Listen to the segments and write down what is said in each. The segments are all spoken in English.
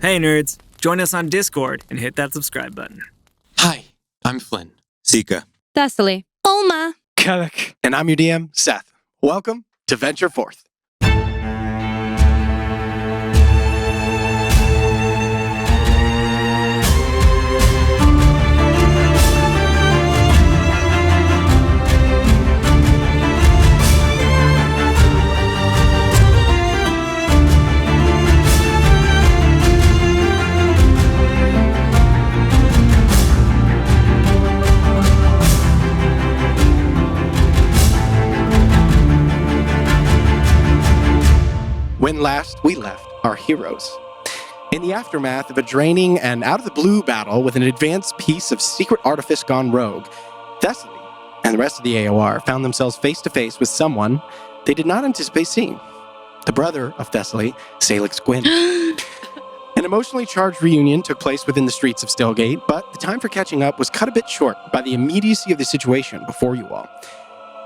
Hey nerds, join us on Discord and hit that subscribe button. Hi, I'm Flynn. Sika. Thessaly. Olma. Ceallach. And I'm your DM, Seth. Welcome to Venture Forth. When last we left our heroes. In the aftermath of a draining and out-of-the-blue battle with an advanced piece of secret artifice gone rogue, Thessaly and the rest of the AOR found themselves face-to-face with someone they did not anticipate seeing. The brother of Thessaly, Ceallach's Gwyn. An emotionally charged reunion took place within the streets of Stillgate, but the time for catching up was cut a bit short by the immediacy of the situation before you all.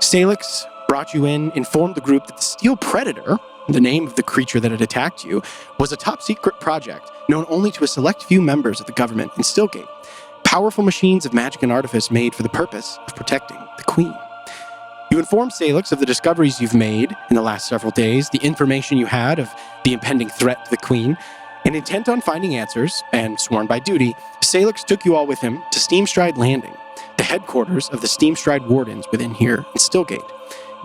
Ceallach's brought you in, informed the group that the Steel Predator, the name of the creature that had attacked you, was a top-secret project known only to a select few members of the government in Stillgate. Powerful machines of magic and artifice made for the purpose of protecting the Queen. You informed Ceallach of the discoveries you've made in the last several days, the information you had of the impending threat to the Queen, and intent on finding answers, and sworn by duty, Ceallach took you all with him to Steamstride Landing, the headquarters of the Steamstride Wardens within here in Stillgate.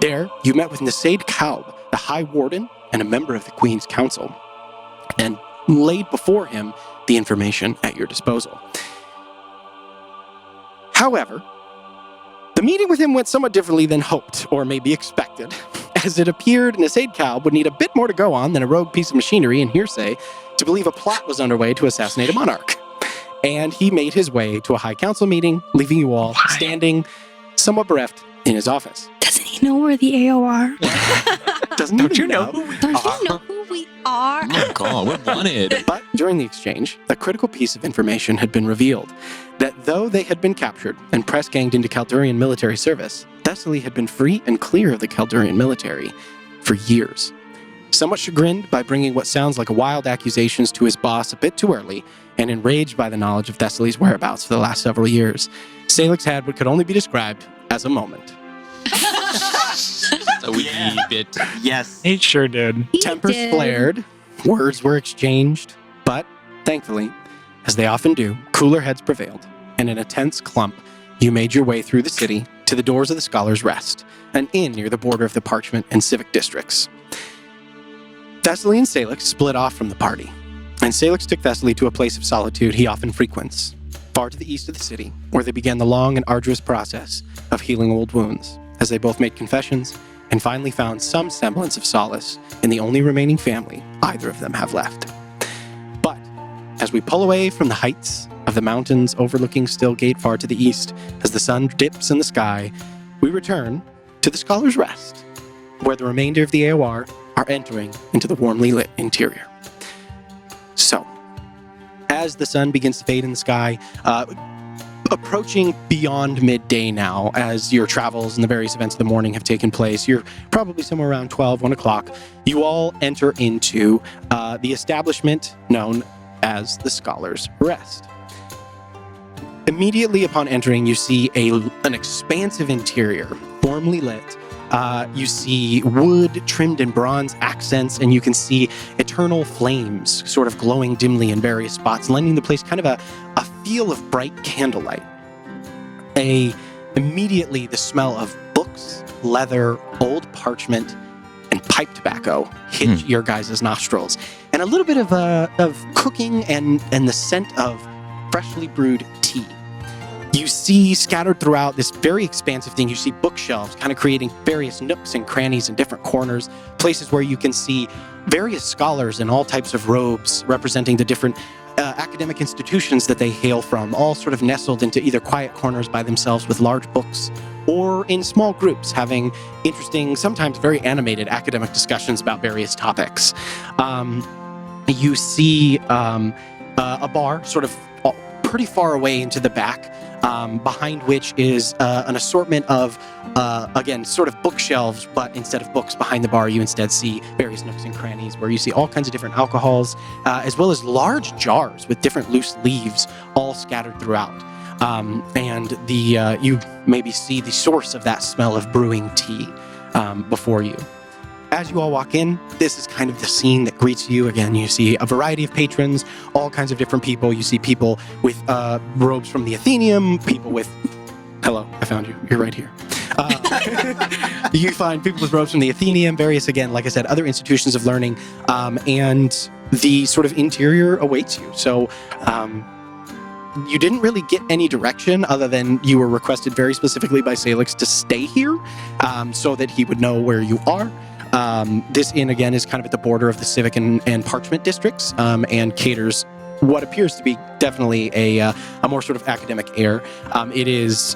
There, you met with Nasaid Kalb, the High Warden and a member of the Queen's Council, and laid before him the information at your disposal. However, the meeting with him went somewhat differently than hoped, or maybe expected, as it appeared Nasaid Kalb would need a bit more to go on than a rogue piece of machinery and hearsay to believe a plot was underway to assassinate a monarch. And he made his way to a High Council meeting, leaving you all standing somewhat bereft in his office. Doesn't he know we're the AOR? Don't you know? Don't you know who we are? Oh my god, we're wanted. But during the exchange, a critical piece of information had been revealed, that though they had been captured and press-ganged into Caldurian military service, Thessaly had been free and clear of the Caldurian military for years. Somewhat chagrined by bringing what sounds like wild accusations to his boss a bit too early, and enraged by the knowledge of Thessaly's whereabouts for the last several years, Ceallach had what could only be described as a moment. A wee bit. Yes. He sure did. Tempers flared, words were exchanged, but thankfully, as they often do, cooler heads prevailed, and in a tense clump, you made your way through the city to the doors of the Scholar's Rest, an inn near the border of the Parchment and Civic districts. Thessaly and Ceallach split off from the party, and Ceallach took Thessaly to a place of solitude he often frequents, far to the east of the city, where they began the long and arduous process of healing old wounds, as they both made confessions and finally found some semblance of solace in the only remaining family either of them have left. But as we pull away from the heights of the mountains overlooking Stillgate far to the east, as the sun dips in the sky, we return to the Scholar's Rest, where the remainder of the AOR are entering into the warmly lit interior. So, as the sun begins to fade in the sky, approaching beyond midday now, as your travels and the various events of the morning have taken place, you're probably somewhere around 12, 1 o'clock, you all enter into the establishment known as the Scholar's Rest. Immediately upon entering, you see an expansive interior, warmly lit. You see wood trimmed in bronze accents, and you can see eternal flames sort of glowing dimly in various spots, lending the place kind of a feel of bright candlelight. Immediately the smell of books, leather, old parchment, and pipe tobacco hit your guys' nostrils, and a little bit of cooking and the scent of freshly brewed tea. You see scattered throughout this very expansive thing, you see bookshelves kind of creating various nooks and crannies in different corners, places where you can see various scholars in all types of robes representing the different academic institutions that they hail from, all sort of nestled into either quiet corners by themselves with large books, or in small groups having interesting, sometimes very animated academic discussions about various topics. You see a bar sort of pretty far away into the back, behind which is an assortment of, again, sort of bookshelves, but instead of books behind the bar, you instead see various nooks and crannies where you see all kinds of different alcohols, as well as large jars with different loose leaves all scattered throughout. And you maybe see the source of that smell of brewing tea before you. As you all walk in, this is kind of the scene that greets you. Again, you see a variety of patrons, all kinds of different people. You see people with robes from the Athenaeum, people with... Hello, I found you. You're right here. You find people with robes from the Athenaeum, various, again, like I said, other institutions of learning, and the sort of interior awaits you. So you didn't really get any direction other than you were requested very specifically by Ceallach to stay here so that he would know where you are. This inn, again, is kind of at the border of the Civic and Parchment districts and caters what appears to be definitely a more sort of academic air. It is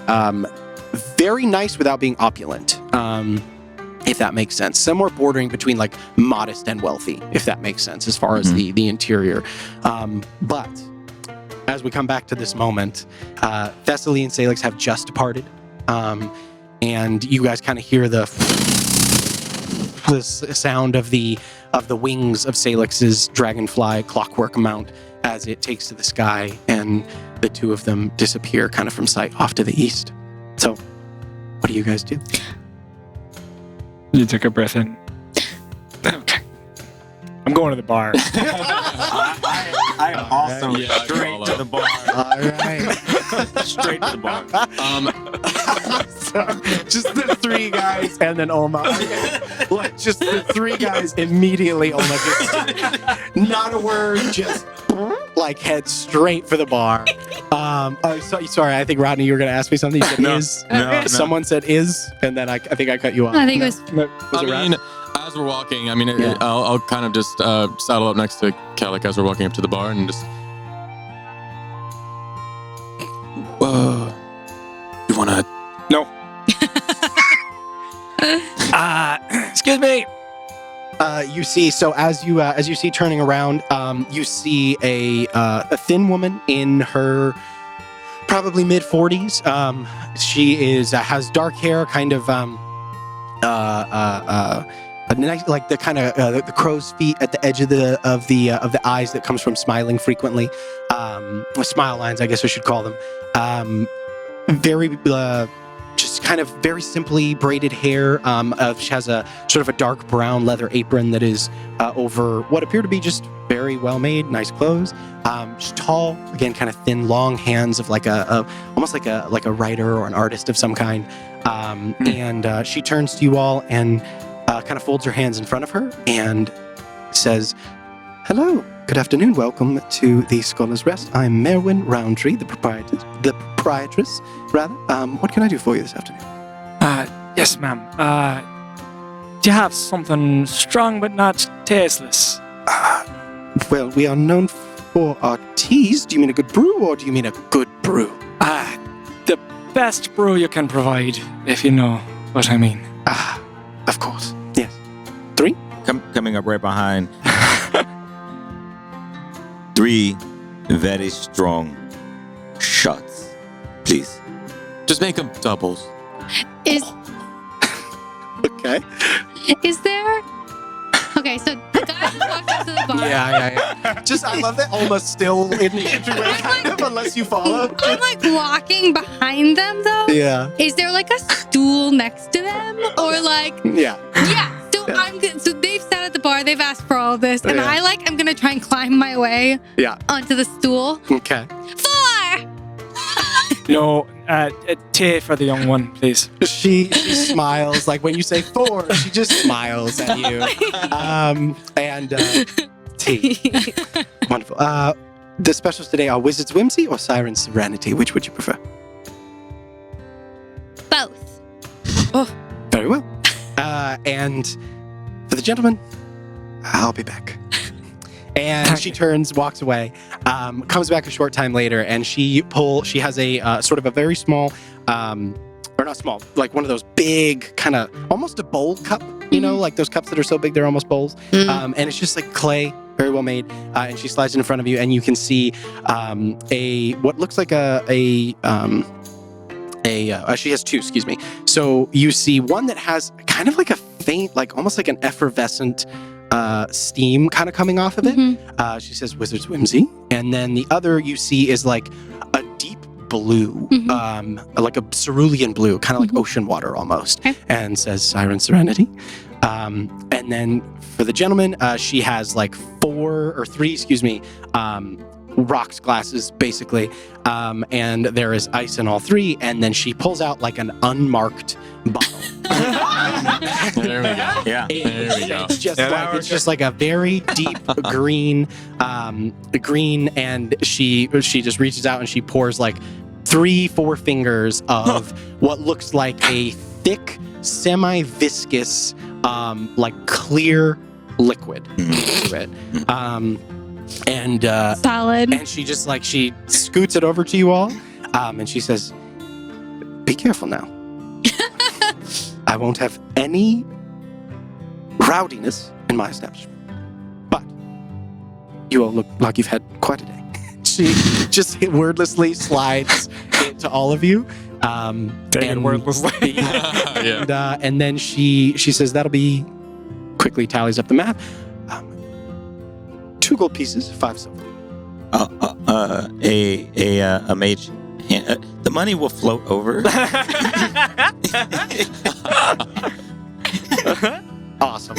very nice without being opulent, if that makes sense. Somewhere bordering between like modest and wealthy, if that makes sense, as far as the interior. But as we come back to this moment, Thessaly and Ceallach have just departed, and you guys kind of hear the sound of the wings of Ceallach's dragonfly clockwork mount as it takes to the sky, and the two of them disappear kind of from sight off to the east. So, what do you guys do? You took a breath in. Okay. I'm going to the bar. I am also Yeah, straight to the bar. All right. Straight to the bar. So, just the three guys and then Olma. Like, just the three guys immediately. Olma just not a word, just like head straight for the bar. Sorry, I think Rodney, you were going to ask me something. You said is. No. Someone said is, and then I think I cut you off. I think it was. Was it Rod? As we're walking, Yeah. I'll kind of just saddle up next to Ceallach as we're walking up to the bar and just... you wanna... No. Excuse me. You see, so as you see turning around, you see a thin woman in her probably mid-40s. She has dark hair, kind of a nice, like the kind of the crow's feet at the edge of the eyes that comes from smiling frequently. Smile lines, I guess I should call them. Very just kind of very simply braided hair. She has a sort of a dark brown leather apron that is over what appear to be just very well made, nice clothes. She's tall, again, kind of thin, long hands of like almost like a writer or an artist of some kind. And she turns to you all and kind of folds her hands in front of her and says, "Hello, good afternoon. Welcome to the Scholar's Rest. I'm Merwin Roundtree, the proprietress, rather. What can I do for you this afternoon?" Yes, ma'am. Do you have something strong but not tasteless? Well, we are known for our teas. Do you mean a good brew, or do you mean a good brew? The best brew you can provide, if you know what I mean. Of course. Yes. Coming up right behind. 3 very strong shots, please. Just make them doubles. Okay. Is there? Okay, so the guy who walked up to the bar. Yeah. Just, I love that Olma's still in the entryway, kind of, unless you follow. I'm like walking behind them though. Yeah. Is there like a stool next to them, or like? Yeah. Yeah. So I'm good. So they've sat at the bar. They've asked for all of this, and Yeah. I'm gonna try and climb my way. Yeah. Onto the stool. Okay. 4. No, tea for the young one, please. She smiles, like when you say 4, she just smiles at you. Tea. Wonderful. The specials today are Wizard's Whimsy or Siren's Serenity. Which would you prefer? Both. Very well. And for the gentleman, I'll be back. And she turns, walks away, comes back a short time later, and she has a sort of a very small, or not small, like one of those big, kind of almost a bowl cup, you know, like those cups that are so big they're almost bowls. And it's just like clay, very well made. And she slides in front of you, and you can see what looks like she has two, excuse me. So you see one that has kind of like a faint, like almost like an effervescent steam kind of coming off of it. She says Wizard's Whimsy. And then the other you see is like a deep blue, like a cerulean blue, kind of like ocean water almost, and says Siren Serenity. And then for the gentleman, she has like three rocks glasses basically, and there is ice in all three, and then she pulls out like an unmarked bottle. There we go. Yeah. There we go. It's just like a very deep green, and she just reaches out and she pours like 3-4 fingers of what looks like a thick, semi-viscous, like clear liquid into it. Solid. And she just like, she scoots it over to you all, and she says, "Be careful now. I won't have any rowdiness in my establishment. But you all look like you've had quite a day." She just wordlessly slides it to all of you. Wordlessly. And then she says, "That'll be," quickly tallies up the math. 2 gold pieces, 5 silver. A mage. The money will float over. Awesome.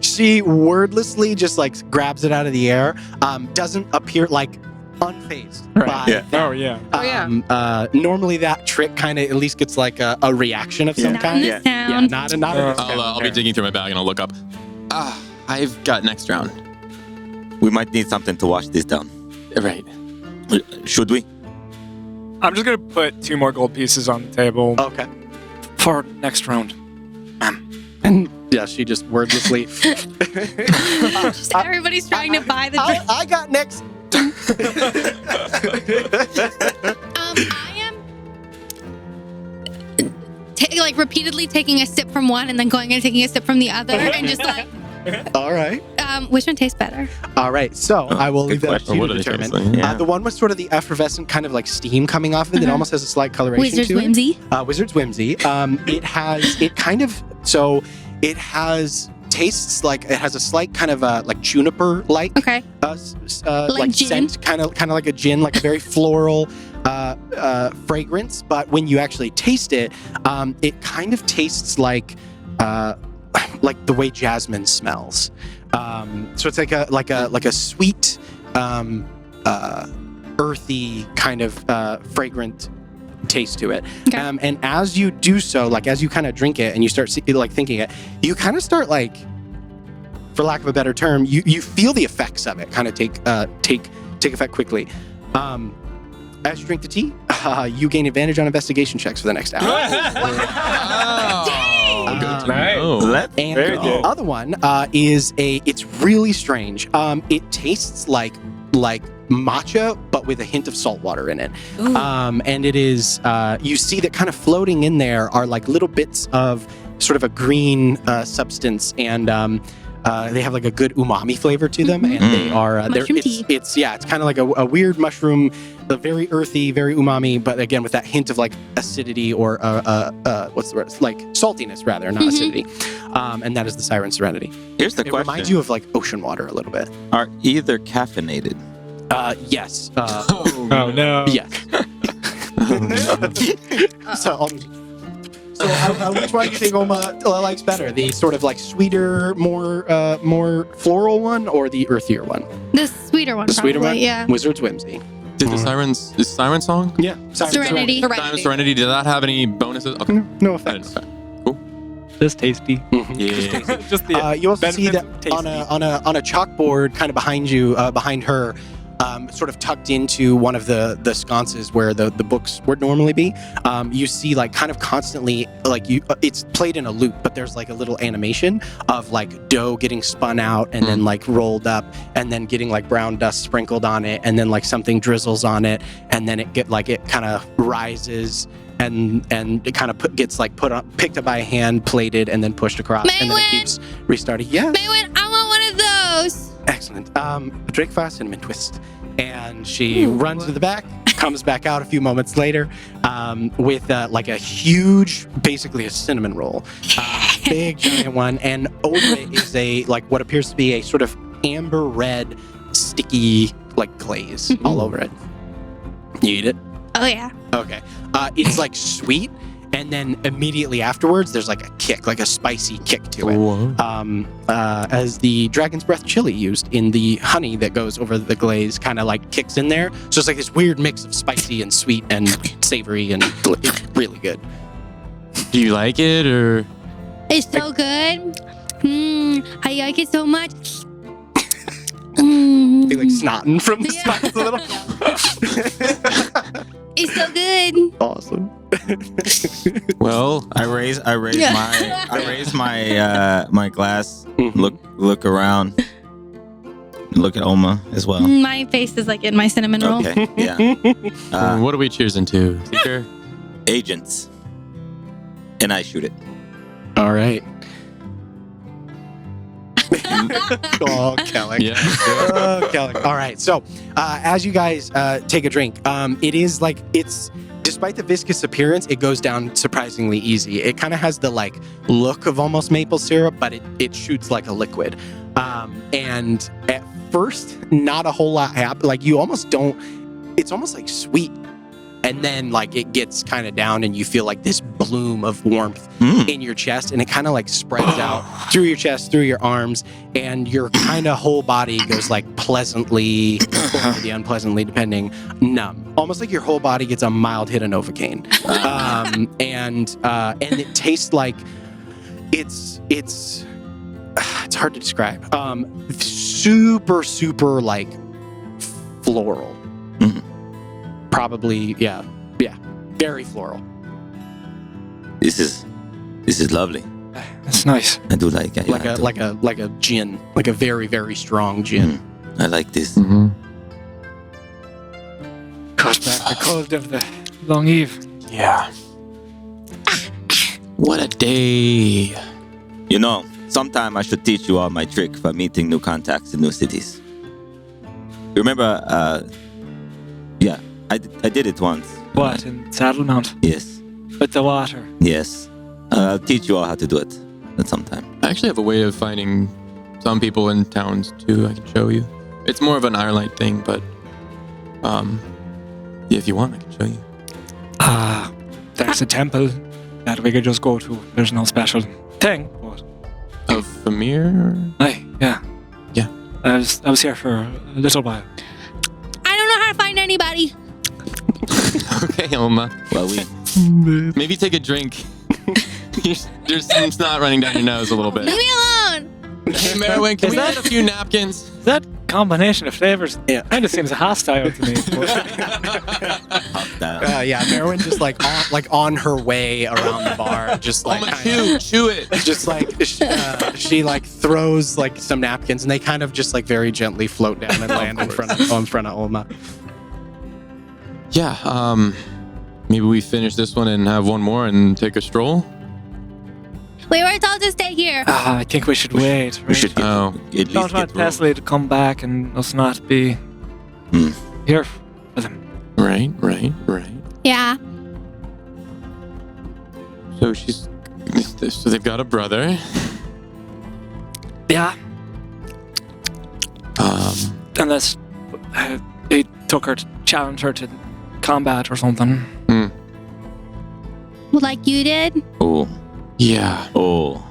She wordlessly just like grabs it out of the air. Doesn't appear like unfazed by Yeah. that. Normally that trick kind of at least gets like a reaction of some Not kind. in Yeah, the sound. not in the sound. I'll be digging through my bag and I'll look up. I've got next round. We might need something to wash this down. Right. Should we? I'm just gonna put 2 more gold pieces on the table Okay. for next round. And yeah, she just wordlessly. Just everybody's trying to buy the drink. I got next. I am like repeatedly taking a sip from one and then going and taking a sip from the other and just like, All right. which one tastes better? All right. So I will leave that up to question. you What to do they determine. taste like? Yeah. The one with sort of the effervescent kind of like steam coming off of it that almost has a slight coloration Wizard's to it. Whimsy. Wizard's Whimsy. It tastes like, it has a slight kind of like juniper like Okay. like gin? scent, kind of like a gin, like a very floral fragrance. But when you actually taste it, it kind of tastes like the way jasmine smells. So it's like a sweet, earthy kind of fragrant taste to it. Okay. And as you do so, like as you kind of drink it and you start thinking it, you kind of start like, for lack of a better term, you feel the effects of it kind of take effect quickly. As you drink the tea, you gain advantage on investigation checks for the next hour. Good to Nice. know. Let's And Very the good. other one it's really strange. It tastes like matcha, but with a hint of salt water in it. And it is, you see that kind of floating in there are like little bits of sort of a green substance, and they have like a good umami flavor to them, and they are Mushroom tea. it's kind of like a weird mushroom, very earthy, very umami, but again with that hint of like acidity or what's the word, like saltiness rather, not acidity. And that is the Siren Serenity. Here's the It question. reminds you of like ocean water a little bit. Are either caffeinated? Yes. Oh no. Yes. So which one do you think Olma likes better? The sort of like sweeter, more floral one, or the earthier one? The sweeter one, The sweeter probably, one? yeah. Wizard's Whimsy. Did the is Siren Song? Yeah. Serenity. Siren Serenity, did that have any bonuses? Okay. No I effects. didn't- Cool. Just tasty. Yeah. Just the You also see that benefits of on a chalkboard kind of behind you, behind her, sort of tucked into one of the sconces where the books would normally be. You see like kind of constantly like it's played in a loop, but there's like a little animation of like dough getting spun out and then like rolled up and then getting like brown dust sprinkled on it and then like something drizzles on it and then it kind of rises. And it kind of gets like picked up by a hand, plated, and then pushed across, and then it Maywin! keeps restarting. Yeah. Maywin, I want one of those. Excellent. Drink fast cinnamon twist. And she runs to the back, comes back out a few moments later with like a huge, basically a cinnamon roll. Big, giant one. And over it is a, like what appears to be a sort of amber red, sticky, like glaze all over it. You eat it? Oh, yeah. Okay. It's like sweet. And then immediately afterwards, there's like a kick, like a spicy kick to it. As the Dragon's Breath chili used in the honey that goes over the glaze kind of like kicks in there. So it's like this weird mix of spicy and sweet and savory and it's really good. Do you like it or? It's so good. I like it so much. You're like snotting from the spice a little. It's so good. Awesome. Well, I raise my glass. Look around. Look at Olma as well. My face is like in my cinnamon roll. Okay. Yeah. what are we cheersing to? Seeker? Agents. And I shoot it. All right. Oh, Ceallach. Yeah. Oh, Ceallach. All right. So, as you guys take a drink, it is like despite the viscous appearance, it goes down surprisingly easy. It kind of has the like look of almost maple syrup, but it shoots like a liquid. And at first, not a whole lot happens. Like you almost don't. It's almost like sweet. And then like it gets kind of down and you feel like this bloom of warmth in your chest and it kind of like spreads out through your chest, through your arms, and your kind of whole body goes like pleasantly or maybe unpleasantly depending, numb. Almost like your whole body gets a mild hit of Novocaine. And it tastes like it's hard to describe. Super, super like floral. Probably, yeah, very floral. This is lovely. That's nice. I do like it. Like a gin, like a very, very strong gin. I like this. Cut back the cold of the long eve. Yeah. What a day. You know, sometime I should teach you all my trick for meeting new contacts in new cities. You remember? I did it once. What, in Saddlemount? Yes. With the water? Yes. I'll teach you all how to do it at some time. I actually have a way of finding some people in towns too. I can show you. It's more of an Ireland thing, but if you want, I can show you. There's a temple that we could just go to. There's no special thing, but... Of Amir? Aye, yeah. Yeah. I was here for a little while. I don't know how to find anybody. Okay, Olma. Well, Maybe take a drink. There's some snot running down your nose a little bit. Leave me alone. Hey, Merwin, can we get a few napkins? That combination of flavors kind of seems hostile to me. Yeah, Merwin just like on her way around the bar, just like Olma, chew it. just like she like throws like some napkins and they kind of just like very gently float down and land in front of Olma. Yeah, maybe we finish this one and have one more and take a stroll? We were told to stay here. I think we should wait. Right? we should Oh. at least Don't want get Pesley to come back and us not be here for them. Right. Yeah. So so they've got a brother. Yeah, unless they took her to challenge her to combat or something. Well, like you did. Oh. Yeah. Oh.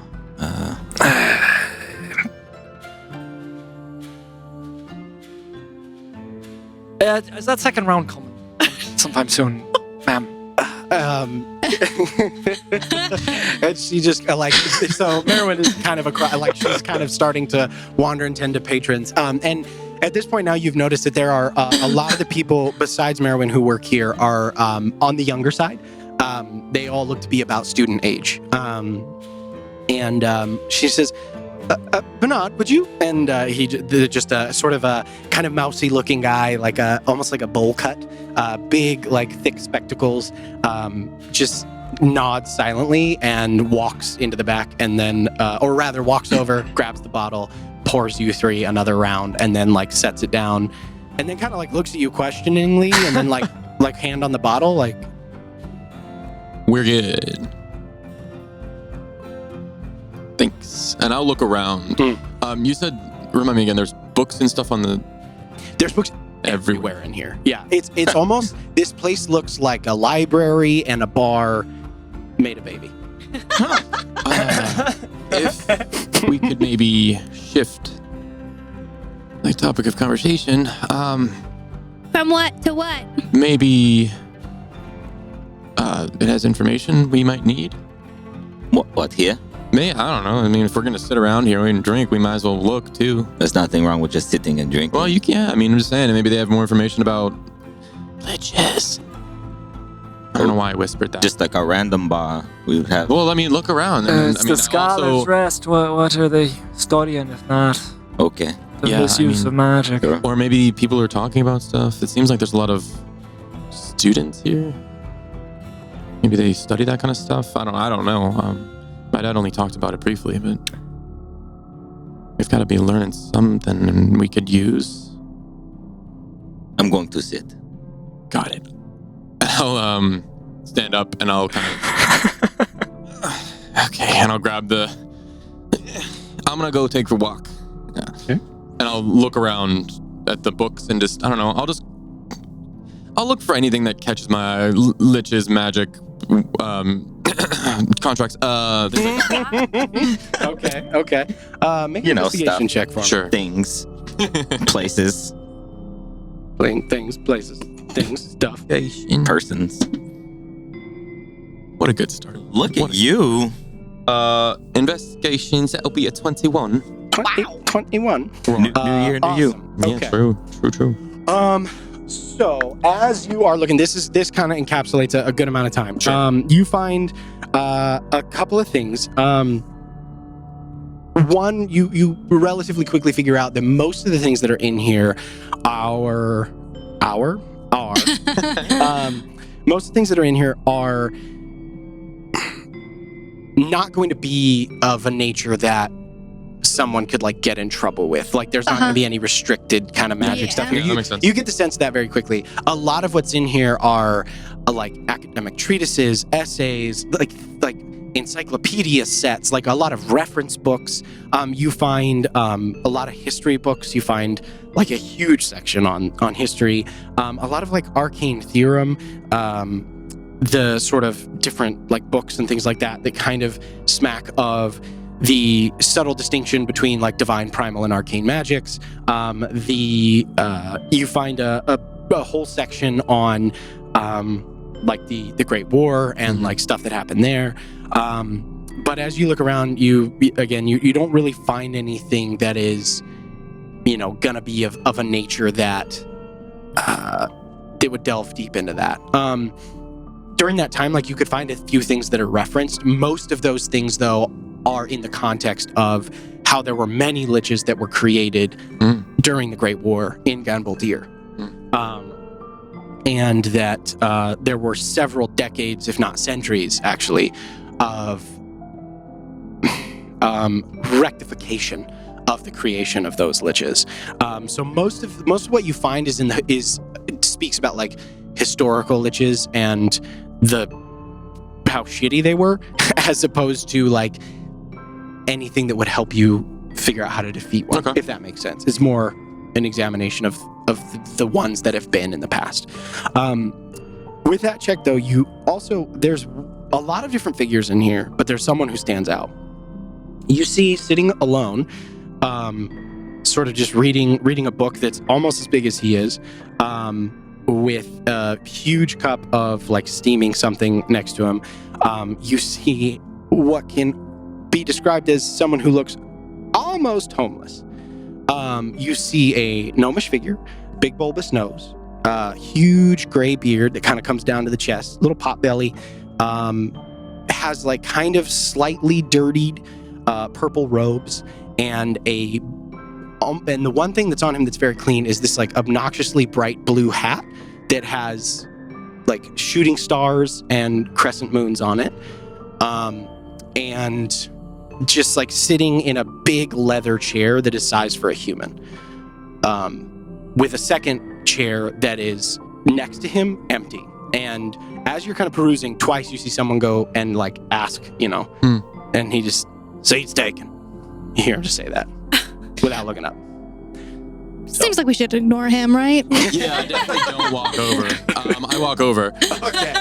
Is that second round coming sometime soon, ma'am? And she just so Merwin is kind of she's kind of starting to wander and tend to patrons. And at this point now, you've noticed that there are a lot of the people besides Merwin who work here are on the younger side. They all look to be about student age. And she says, Bernard, would you? And he just sort of a kind of mousy looking guy, like almost like a bowl cut, big, like thick spectacles, just nods silently and walks into the back and then, or rather walks over, grabs the bottle, pours you three another round, and then like sets it down, and then kind of like looks at you questioningly, and then like like hand on the bottle, like we're good. Thanks. And I'll look around. You said, remind me again, there's books and stuff on the... There's books everywhere in here. Yeah, it's almost, this place looks like a library and a bar made a baby. If we could maybe shift the topic of conversation, From what to what? maybe it has information we might need. What here? I don't know. I mean, if we're going to sit around here and drink, we might as well look, too. There's nothing wrong with just sitting and drinking. Well, you can't. I mean, I'm just saying, maybe they have more information about liches. I don't know why I whispered that. Just like a random bar, we would have. Well, I mean, look around. I It's mean, the Scholar's Rest. What are they studying if not Okay. the Yeah, misuse of magic? Sure. Or maybe people are talking about stuff. It seems like there's a lot of students here. Maybe they study that kind of stuff. I don't know. My dad only talked about it briefly, but we've got to be learning something we could use. I'm going to sit. Got it. I'll stand up and I'll kind of okay, and I'll grab the. I'm gonna go take a walk. Yeah. Okay. And I'll look around at the books and just I don't know. I'll look for anything that catches my eye. Liches, magic, contracts. Things like that. Okay. Make an investigation stuff. check for me. Sure. Things, places, Playing things, places, things, stuff. persons. What a good start. Look at you. Investigations. That'll be a 21. 21. New year, new you. Awesome. Yeah, Okay. true. So as you are looking, this kind of encapsulates a good amount of time. Sure. You find a couple of things. One, you relatively quickly figure out that most of the things that are in here are most of the things that are in here are not going to be of a nature that someone could like get in trouble with. Like there's not going to be any restricted kind of magic stuff here. Yeah, that makes sense. You get the sense of that very quickly. A lot of what's in here are like academic treatises, essays, like encyclopedia sets, like a lot of reference books. You find a lot of history books. You find like a huge section on history. A lot of like arcane theorem, the sort of different like books and things like that that kind of smack of the subtle distinction between like divine, primal, and arcane magics. You find a whole section on like the Great War and like stuff that happened there. But as you look around, you don't really find anything that is, gonna be of a nature that would delve deep into that. During that time, like you could find a few things that are referenced. Most of those things, though, are in the context of how there were many liches that were created during the Great War in Ganboldir. And that there were several decades, if not centuries, actually, of rectification of the creation of those liches. So most of what you find it speaks about like historical liches and how shitty they were, as opposed to like anything that would help you figure out how to defeat one, if that makes sense. It's more an examination of the ones that have been in the past. With that check, though, there's a lot of different figures in here, but there's someone who stands out. You see sitting alone, sort of just reading a book that's almost as big as he is, with a huge cup of like steaming something next to him. You see what can be described as someone who looks almost homeless. You see a gnomish figure, big bulbous nose, huge gray beard that kind of comes down to the chest, little pot belly, has like kind of slightly dirtied purple robes, and the one thing that's on him that's very clean is this like obnoxiously bright blue hat that has like shooting stars and crescent moons on it. And just like sitting in a big leather chair that is sized for a human, with a second chair that is next to him, empty. And as you're kind of perusing, twice you see someone go and like ask, and he just, seat's taken. You hear him just say that without looking up. Seems like we should ignore him, right? Yeah, I definitely don't walk over. I walk over. Okay.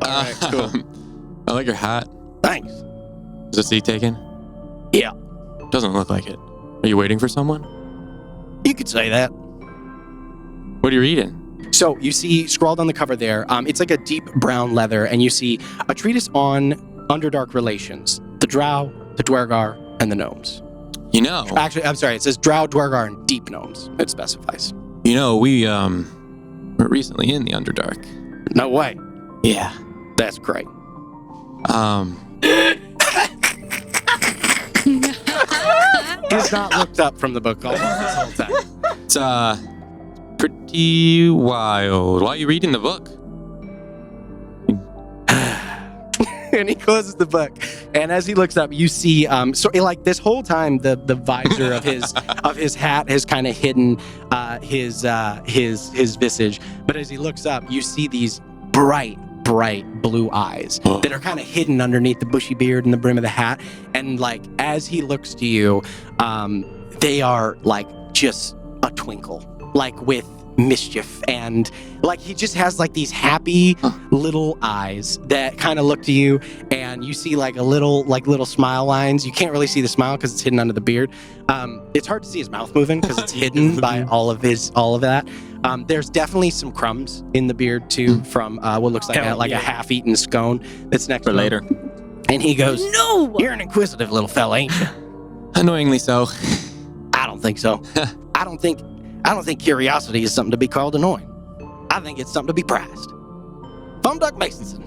All right, cool. I like your hat. Thanks. Is the seat taken? Yeah. Doesn't look like it. Are you waiting for someone? You could say that. What are you reading? So you see scrawled on the cover there, it's like a deep brown leather, and you see a treatise on Underdark relations, the Drow, the Dwergar, and the Gnomes. Actually, I'm sorry, it says Drow, Dwergar, and Deep Gnomes. It specifies. We were recently in the Underdark. No way. Yeah. That's great. He's not looked up from the book almost this whole time. It's pretty wild. Why are you reading the book? And he closes the book, and as he looks up, you see, like this whole time, the visor of his hat has kind of hidden his visage. But as he looks up, you see these bright blue eyes that are kind of hidden underneath the bushy beard and the brim of the hat. And like as he looks to you, they are like just a twinkle, like with mischief, and like he just has like these happy little eyes that kind of look to you, and you see like little smile lines. You can't really see the smile because it's hidden under the beard. It's hard to see his mouth moving because it's hidden by all of that. There's definitely some crumbs in the beard too from what looks like a half-eaten scone that's next For to him. later. And he goes, No! "You're an inquisitive little fella, ain't you?" Annoyingly so. I don't think so. I don't think curiosity is something to be called annoying. I think it's something to be prized. Fumduck Masonson.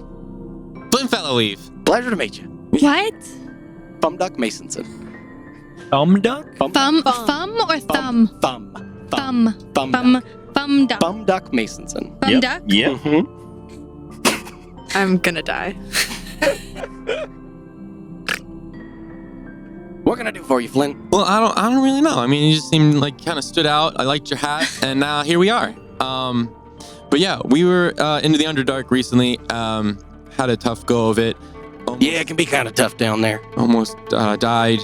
Flynn Fellowweave. Pleasure to meet you. What? Fumduck Masonson. Duck? Thumb or thumb? Thumb. Thumb duck. Fumduck Masonson. Thumb duck? Yeah. Mm-hmm. I'm gonna die. What can I do for you, Flynn? Well, I don't really know. I mean, you just seemed like kind of stood out. I liked your hat, and now here we are. But yeah, we were into the Underdark recently. Had a tough go of it. Yeah, it can be kind of tough down there. Almost died.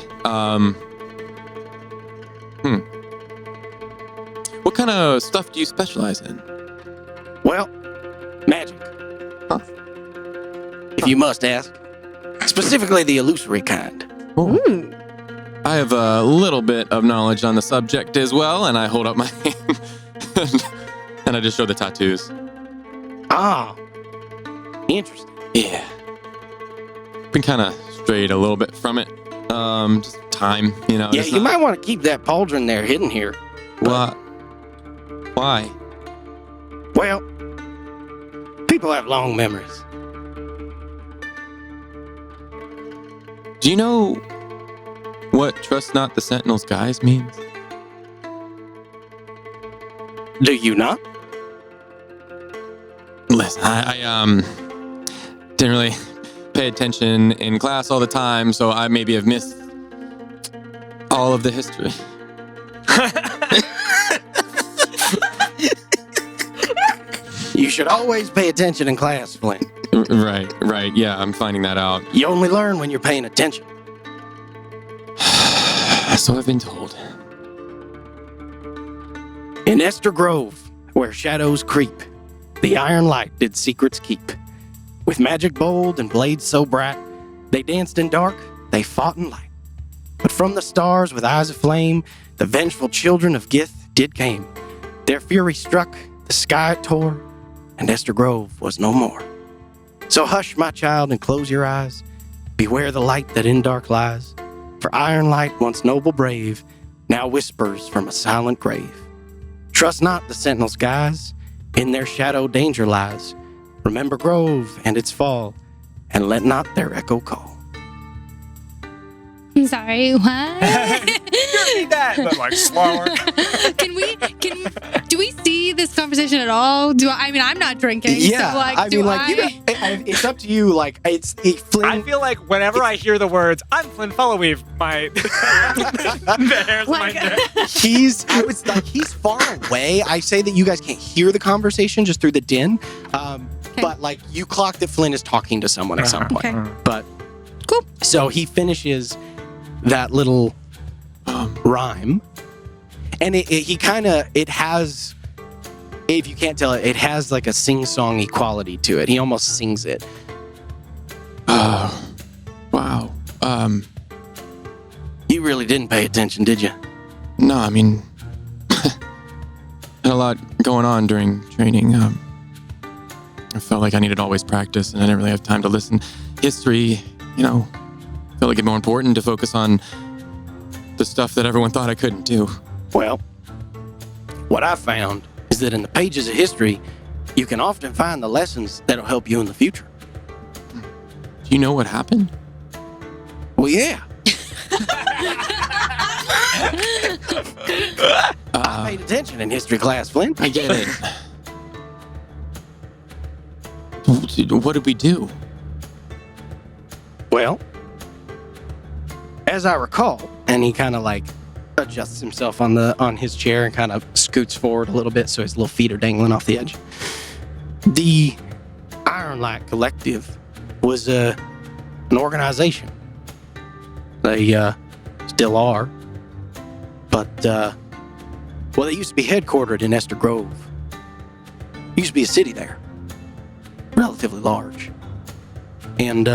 What kind of stuff do you specialize in? Well, magic. Huh. If you must ask. Specifically the illusory kind. Ooh. I have a little bit of knowledge on the subject as well, and I hold up my hand and I just show the tattoos. Ah. Interesting. Yeah. Been kind of strayed a little bit from it. Just time, Yeah, it's you not- might want to keep that pauldron there hidden here. What? Why? Well, people have long memories. Do you know what "trust not the Sentinel's guise" means? Do you not? Listen, I didn't really pay attention in class all the time, so I maybe have missed all of the history. You should always pay attention in class, Flynn. Right. Yeah, I'm finding that out. You only learn when you're paying attention. So I've been told. In Esther Grove, where shadows creep, the iron light did secrets keep. With magic bold and blades so bright, they danced in dark, they fought in light. But from the stars with eyes of flame, the vengeful children of Gith did came. Their fury struck, the sky it tore, and Esther Grove was no more. So hush, my child, and close your eyes. Beware the light that in dark lies. For iron light, once noble brave, now whispers from a silent grave. Trust not the sentinel's guise, in their shadow danger lies. Remember Grove and its fall, and let not their echo call. I'm sorry, what? that, but like slower. Do we see this conversation at all? I'm not drinking. Yeah, so like, I mean, like, It's up to you. Like, Flynn. I feel like whenever I hear the words, I'm Flynn Followweave, the hairs on my neck. He's far away. I say that you guys can't hear the conversation just through the din. But like you clock that Flynn is talking to someone at some point. Okay. But cool. So he finishes that little rhyme, and it has, if you can't tell it has like a sing-songy quality to it. He almost sings it. Wow. You really didn't pay attention, did you? No, I mean, had a lot going on during training. I felt like I needed always practice, and I didn't really have time to listen. History, felt like it more important to focus on the stuff that everyone thought I couldn't do. Well, what I found is that in the pages of history, you can often find the lessons that'll help you in the future. Do you know what happened? Well, yeah. I paid attention in history class, Flynn. I get it. What did we do? Well, as I recall, and he kind of like adjusts himself on his chair and kind of scoots forward a little bit so his little feet are dangling off the edge. The Ironlight Collective was an organization. They still are, but they used to be headquartered in Esther Grove. There used to be a city there, relatively large, and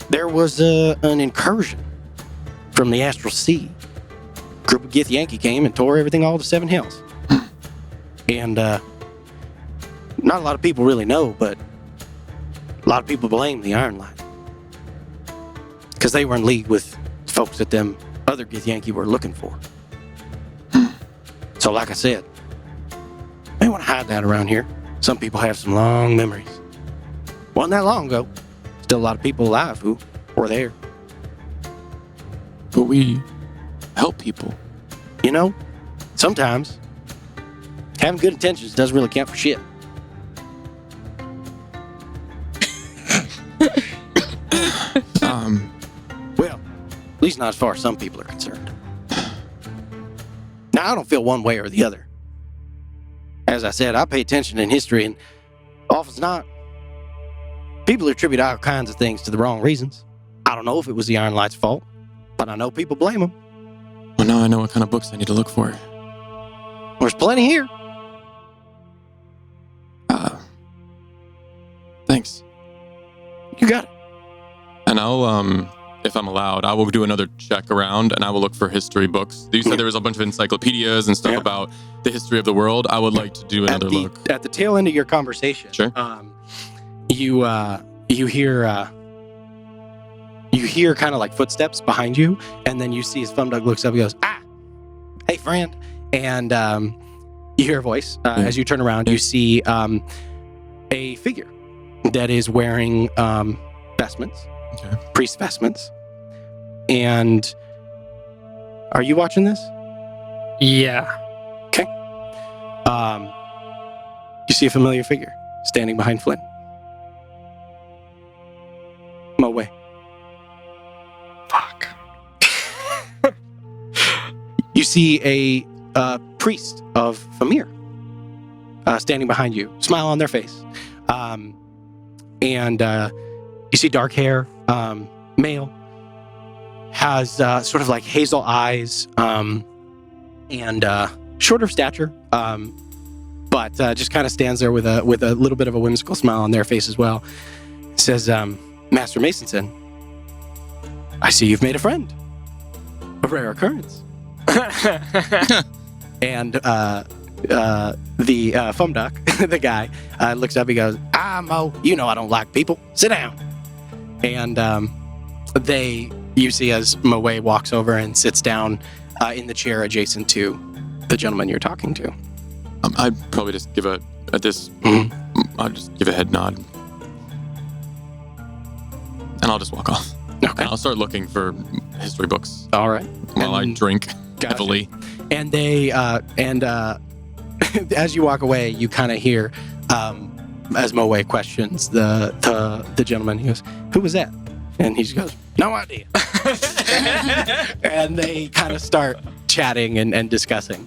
there was an incursion from the Astral Sea. A group of Githyanki came and tore everything all to Seven Hills. And not a lot of people really know, but a lot of people blame the Ironlight. Because they were in league with folks that them other Githyanki were looking for. So like I said, they want to hide that around here. Some people have some long memories. Wasn't that long ago. Still a lot of people alive who were there. But we help people. Sometimes having good intentions doesn't really count for shit. Well, at least not as far as some people are concerned. Now, I don't feel one way or the other. As I said, I pay attention in history, and often not, people attribute all kinds of things to the wrong reasons. I don't know if it was the Ironlight's fault, but I know people blame them. Well, now I know what kind of books I need to look for. There's plenty here. Thanks. You got it. And I'll, if I'm allowed, I will do another check around, and I will look for history books. You said there was a bunch of encyclopedias and stuff about the history of the world. I would like to do another look. At the tail end of your conversation, Sure. You hear kind of like footsteps behind you, and then you see his Fumdug looks up and goes, hey, friend. And you hear a voice. As you turn around, you see a figure that is wearing vestments, priest vestments. And are you watching this? Yeah. Okay. You see a familiar figure standing behind Flynn. Moe. Fuck. You see a priest of Famir standing behind you, smile on their face. And you see dark hair, male, has sort of like hazel eyes, and shorter of stature, but just kind of stands there with a little bit of a whimsical smile on their face as well. Says, Master Masonson, I see you've made a friend. A rare occurrence. And the Fumduck, the guy, looks up, he goes, Mo, you know I don't like people. Sit down. And you see as Moe walks over and sits down in the chair adjacent to the gentleman you're talking to. I'd probably just give I'll just give a head nod. And I'll just walk off. Okay. And I'll start looking for history books. All right. While I drink heavily. And they, as you walk away, you kind of hear as Moe questions the gentleman, he goes, "Who was that?" And he just goes, "No idea." And they kind of start chatting and discussing.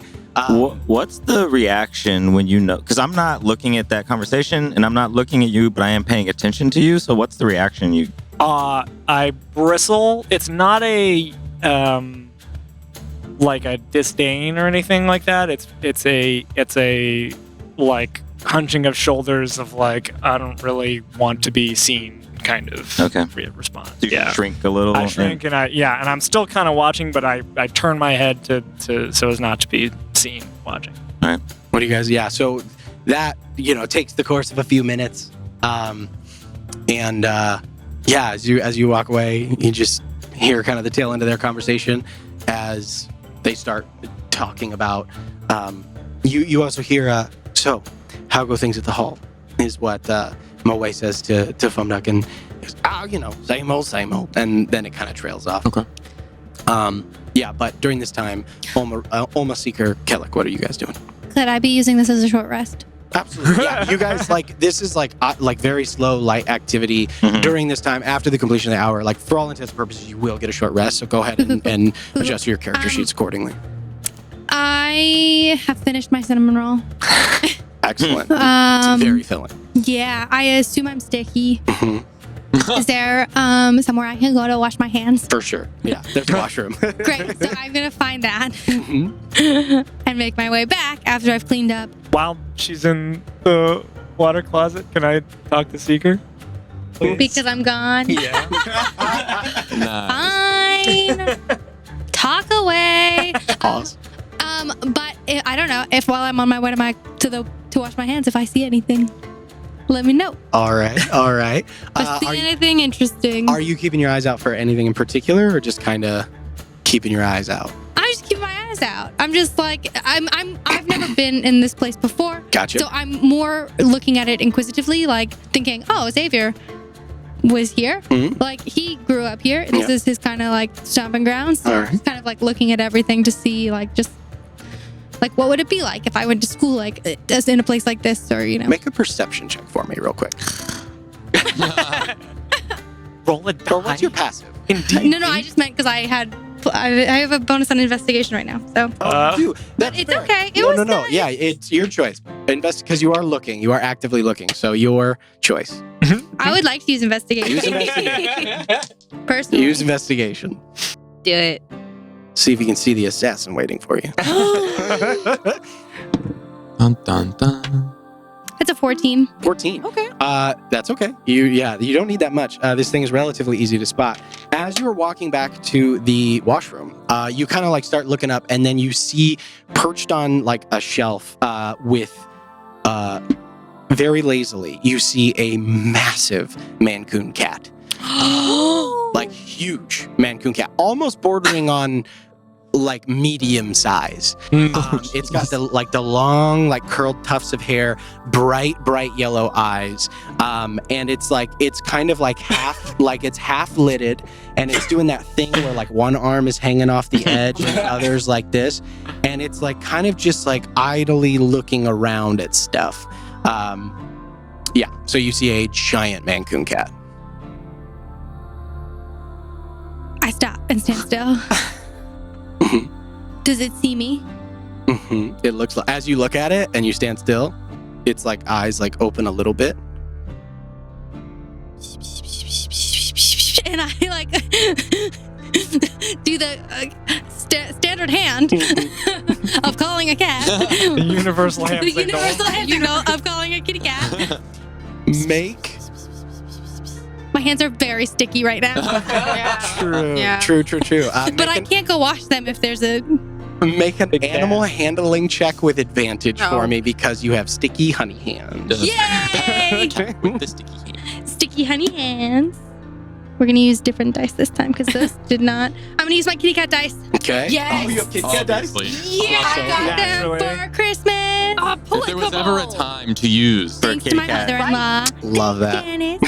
What's the reaction when you know? Because I'm not looking at that conversation, and I'm not looking at you, but I am paying attention to you. So what's the reaction you? I bristle. It's not a like a disdain or anything like that. It's a like hunching of shoulders of like, I don't really want to be seen kind of response. Do you shrink a little? I shrink and I'm still kind of watching, but I turn my head to so as not to be seen watching. All right. What do you guys? Yeah. So that takes the course of a few minutes, as you walk away, you just hear kind of the tail end of their conversation as they start talking about. You also hear. So, how go things at the hall? Is what Moe says to Fumduck, and he goes, same old, and then it kind of trails off. Okay. But during this time, Olma, Seeker, Ceallach, what are you guys doing? Could I be using this as a short rest? Absolutely. Yeah, you guys this is like very slow, light activity during this time after the completion of the hour. Like for all intents and purposes, you will get a short rest. So go ahead and adjust your character sheets accordingly. I have finished my cinnamon roll. Excellent. It's very filling. Yeah, I assume I'm sticky. Is there somewhere I can go to wash my hands? For sure. Yeah, there's a washroom. Great. So I'm gonna find that and make my way back after I've cleaned up. While she's in the water closet, can I talk to Seeker? Please? Because I'm gone. Yeah. Nice. Fine. Talk away. Pause. But I don't know if while I'm on my way to wash my hands, if I see anything, let me know. All right. If I see anything interesting. Are you keeping your eyes out for anything in particular, or just kind of keeping your eyes out? I just keep my eyes out. I'm just like I've never been in this place before. Gotcha. So I'm more looking at it inquisitively, like thinking, oh, Xavier was here. Like he grew up here. This is his kind of like stomping grounds. So All right. kind of like looking at everything to see like just like what would it be like if I went to school like as in a place like this, or Make a perception check for me real quick. Roll a die. Or what's your passive? No, I just meant because I have a bonus on investigation right now. So Dude, but that's it's fair. okay. It No, was no. nice. Yeah, it's your choice. Because you are looking. You are actively looking. So your choice. I would like to use investigation. Use investigation. Personally. Use investigation. Do it. See if you can see the assassin waiting for you. Dun, dun, dun. It's a 14. 14. Okay. That's okay. You don't need that much. This thing is relatively easy to spot. As you are walking back to the washroom, you kind of like start looking up, and then you see perched on like a shelf with very lazily, you see a massive Mancoon cat. Like huge Mancoon cat, almost bordering on like medium size. It's got the long like curled tufts of hair, bright yellow eyes, and it's kind of like half lidded, and it's doing that thing where like one arm is hanging off the edge and the other's like this, and it's like kind of just like idly looking around at stuff. So you see a giant Mancoon cat. I stop and stand still. Does it see me? It looks like, as you look at it and you stand still, it's like eyes like open a little bit. And I like do the standard hand of calling a cat. The universal hand The signal. universal hand signal of calling a kitty cat. Make My hands are very sticky right now. true. Yeah. True. But I can't go wash them if there's a... Make an Big animal cat. handling check with advantage Oh. for me because you have sticky honey hands. Yay! With the sticky hand. Sticky honey hands. We're going to use different dice this time because those did not... I'm going to use my kitty cat dice. Okay. Yes. Oh, you have kitty cat dice? Obviously. Yeah, I got Naturally. them for Christmas. If there was ever a time to use. Thanks to kitty my cat. mother-in-law. Love that. Dennis.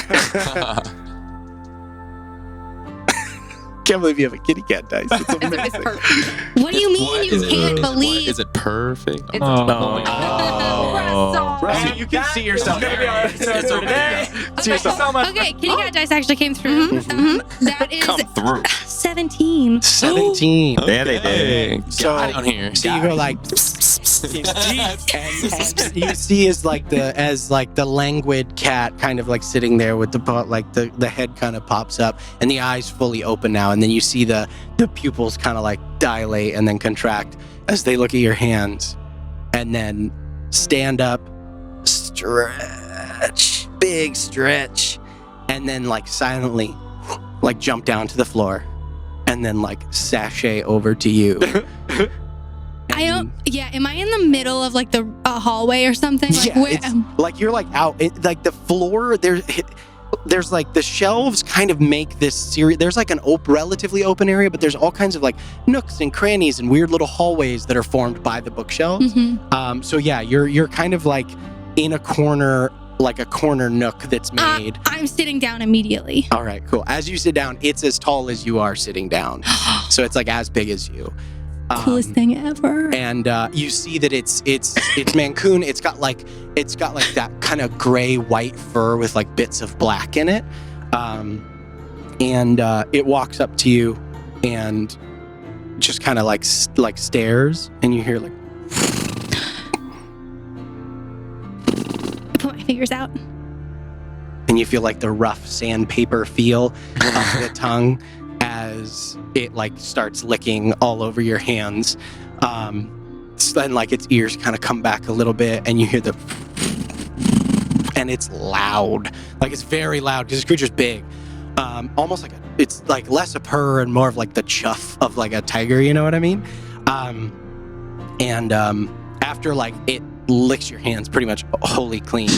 Can't believe you have a kitty cat dice. It's It's amazing. perfect. What do you mean? What You is it? can't What? believe... Is it perfect? It's Oh. my God. Right, you can see yourself. It's gonna be our episode for today. See yourself. So much. Okay, kitty cat dice actually came through. That is Come through. 17. 17. There they did. So down here. So you go like, and you see as the languid cat kind of like sitting there with the head kind of pops up and the eyes fully open now, and then you see the pupils kind of like dilate and then contract as they look at your hands, and then stand up, stretch, big stretch, and then like silently like jump down to the floor, and then like sashay over to you. I don't. Yeah, am I in the middle of like the hallway or something? Like, Yeah, where, it's like you're like out, like the floor. There's like the shelves kind of make this series. There's like an relatively open area, but there's all kinds of like nooks and crannies and weird little hallways that are formed by the bookshelves. So yeah, you're kind of like in a corner, like a corner nook that's made. I'm sitting down immediately. All right, cool. As you sit down, it's as tall as you are sitting down, so it's like as big as you. Coolest thing ever. And you see that it's Mancoon. It's got like that kind of gray white fur with like bits of black in it. And it walks up to you and just kind of like stares, and you hear like. I put my fingers out. And you feel like the rough sandpaper feel of the tongue as it like starts licking all over your hands. Then like its ears kind of come back a little bit, and you hear the, and it's loud, like it's very loud because this creature's big, almost like it's like less a purr and more of like the chuff of like a tiger, you know what I mean? And after like it licks your hands pretty much wholly clean,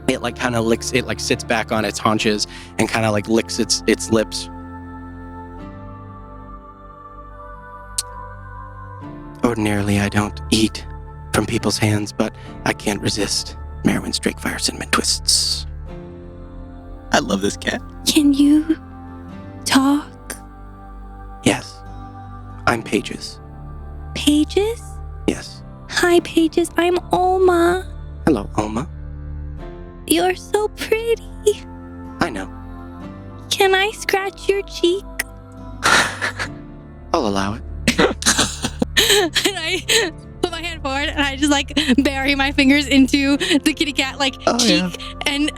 it like kind of licks, it like sits back on its haunches and kind of like licks its lips. Ordinarily, I don't eat from people's hands, but I can't resist Merwin's Drakefire Cinnamon Twists. I love this cat. Can you talk? Yes, I'm Pages. Pages? Yes. Hi, Pages. I'm Olma. Hello, Olma. You're so pretty. I know. Can I scratch your cheek? I'll allow it. And I put my hand forward and I just like bury my fingers into the kitty cat like cheek and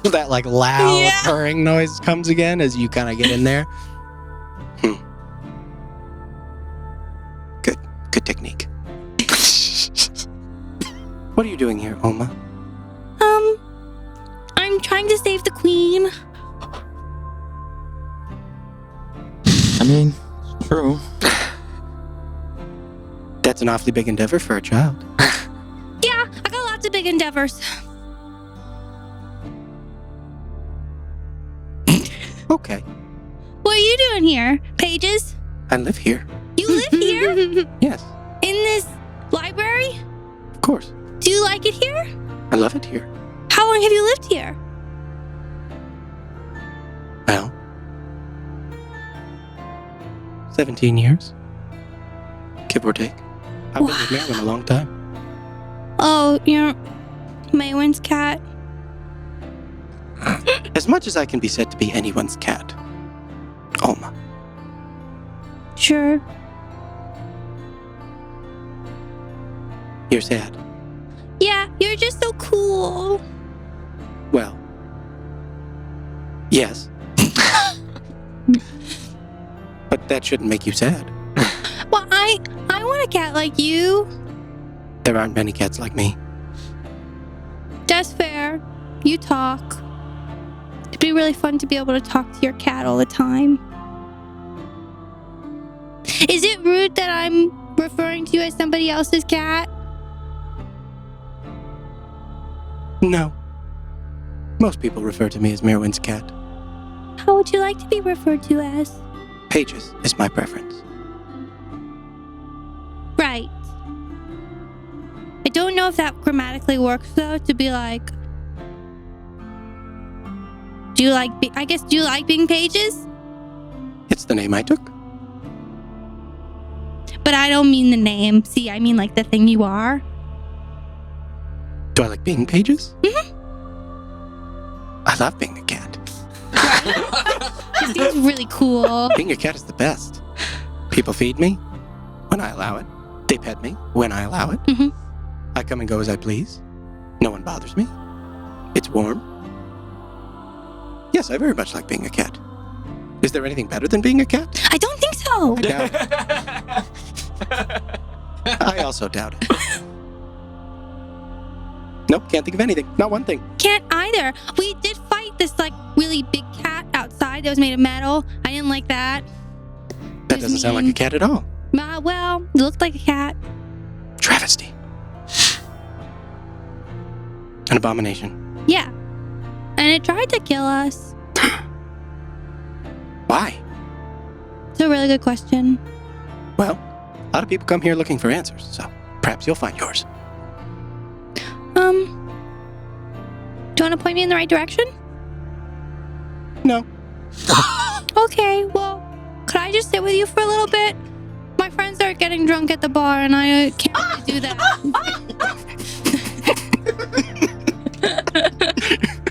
that like loud purring noise comes again as you kind of get in there. Good technique. What are you doing here, Olma? I'm trying to save the queen. I mean, true. That's an awfully big endeavor for a child. Yeah, I got lots of big endeavors. Okay. What are you doing here, Pages? I live here. You live here? Yes, In this library? of course. Do you like it here? I love it here. How long have you lived here? Well, 17 years. Give or take. I've been with Merwin a long time. Oh, you're Maywin's cat. As much as I can be said to be anyone's cat. Olma. Sure. You're sad. Yeah, you're just so cool. Well, yes. But that shouldn't make you sad. Well, I want a cat like you. There aren't many cats like me. That's fair. You talk. It'd be really fun to be able to talk to your cat all the time. Is it rude that I'm referring to you as somebody else's cat? No. Most people refer to me as Merwin's cat. How would you like to be referred to as? Pages is my preference. Right. I don't know if that grammatically works though, to be like, do you like being Pages? It's the name I took. But I don't mean the name. See, I mean like the thing you are. Do I like being Pages? Mm-hmm. I love being a cat. It seems really cool. Being a cat is the best. People feed me when I allow it. They pet me when I allow it. Mhm. I come and go as I please. No one bothers me. It's warm. Yes, I very much like being a cat. Is there anything better than being a cat? I don't think so. I doubt it. I also doubt it. Nope, can't think of anything. Not one thing. Can't either. We did fight this like really big cat outside that was made of metal. I didn't like that. That doesn't sound like a cat at all. Well, it looked like a cat. Travesty. An abomination. Yeah. And it tried to kill us. Why? It's a really good question. Well, a lot of people come here looking for answers, so perhaps you'll find yours. Do you want to point me in the right direction? No. Okay, well, could I just sit with you for a little bit? My friends are getting drunk at the bar and I can't really do that.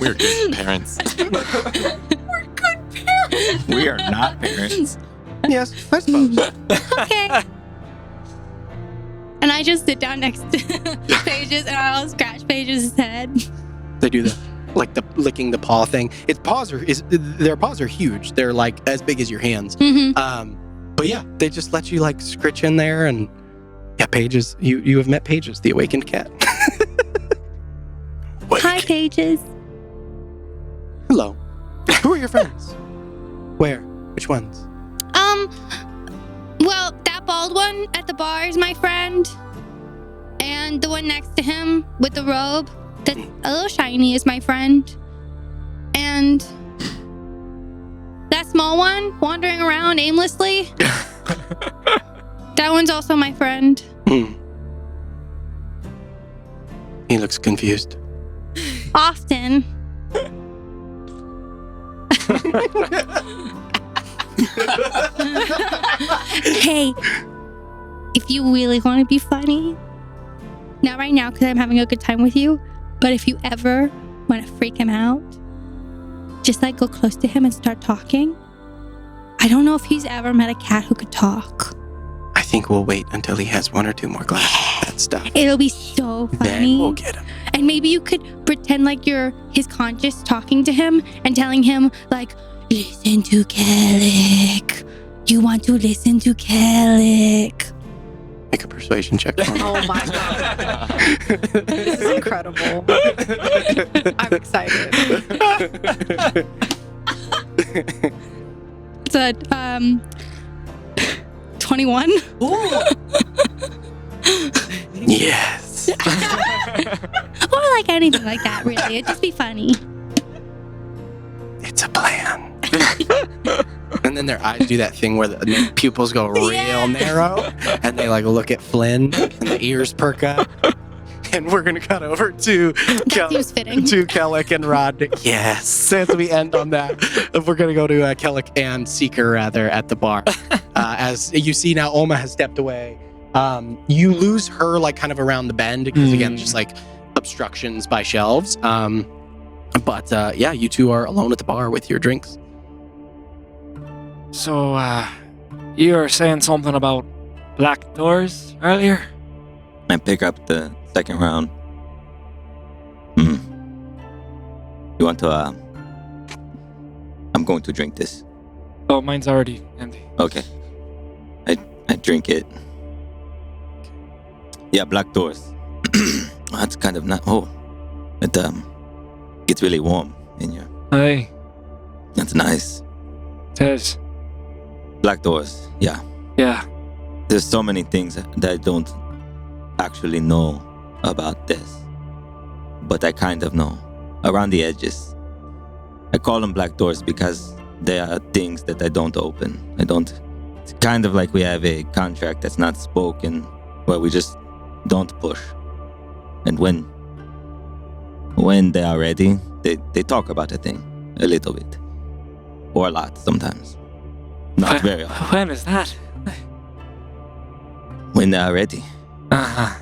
We're good parents. We are not parents. Yes, I suppose. Okay. And I just sit down next to Pages and I'll scratch Pages' head. They do the licking the paw thing. Their paws are huge. They're like as big as your hands. Mm-hmm. But yeah, they just let you like scritch in there and yeah, Pages. You have met Pages, the awakened cat. Hi, Pages. Hello. Who are your friends? Where? Which ones? Well, that bald one at the bar is my friend. And the one next to him with the robe that's a little shiny is my friend. And that small one wandering around aimlessly, that one's also my friend. He looks confused. Often. Hey, if you really want to be funny, not right now because I'm having a good time with you, but if you ever want to freak him out, just like go close to him and start talking. I don't know if he's ever met a cat who could talk. I think we'll wait until he has one or two more glasses of that stuff. It'll be so funny. Then we'll get him. And maybe you could pretend like you're his conscious talking to him and telling him like, listen to Ceallach. You want to listen to Ceallach. Make a persuasion check for me. Oh my god. This is incredible. I'm excited. It's a 21. Yes. Or like anything like that, really. It'd just be funny. It's a plan. And then their eyes do that thing where the pupils go real narrow, and they like look at Flynn, and the ears perk up. And we're gonna cut over to seems fitting. to Ceallach and Rod. Yes, as we end on that, we're gonna go to Ceallach and Seeker rather at the bar. As you see now, Olma has stepped away. You lose her like kind of around the bend because again, just like obstructions by shelves. But yeah, you two are alone at the bar with your drinks. So, you were saying something about black doors earlier? I pick up the second round. You want to, I'm going to drink this. Oh, mine's already empty. Okay. I drink it. Yeah, black doors. That's kind of not, it, gets really warm in here. Hey, That's nice. it is. Black doors, yeah. Yeah. There's so many things that I don't actually know about this, but I kind of know around the edges. I call them black doors because they are things that I don't open. It's kind of like we have a contract that's not spoken where we just don't push. And when they are ready, they talk about a thing a little bit or a lot sometimes. Not very often. When is that? when they are ready. Uh-huh.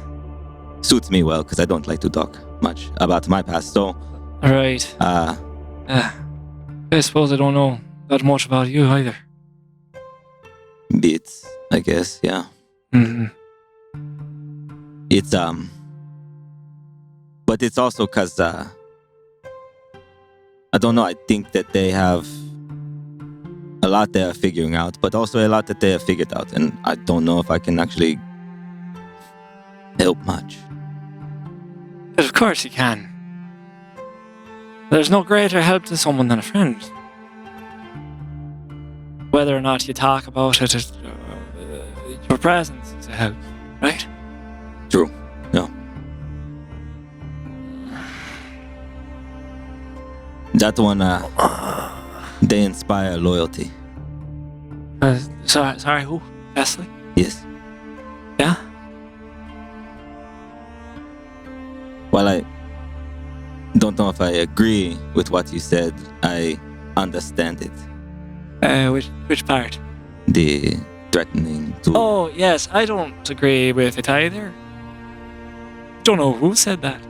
Suits me well because I don't like to talk much about my past. So, Right. I suppose I don't know that much about you either. bits, I guess. Yeah. Mm-hmm. It's but it's also because I don't know. I think that they have a lot they are figuring out, but also a lot that they have figured out, and I don't know if I can actually help much. But of course you can. There's no greater help to someone than a friend. Whether or not you talk about it, your presence is a help, right? True. No. That one, they inspire loyalty. Sorry, who? Leslie? Yes. Yeah? While I don't know if I agree with what you said, I understand it. Which part? The threatening to... Oh, yes, I don't agree with it either. Don't know who said that.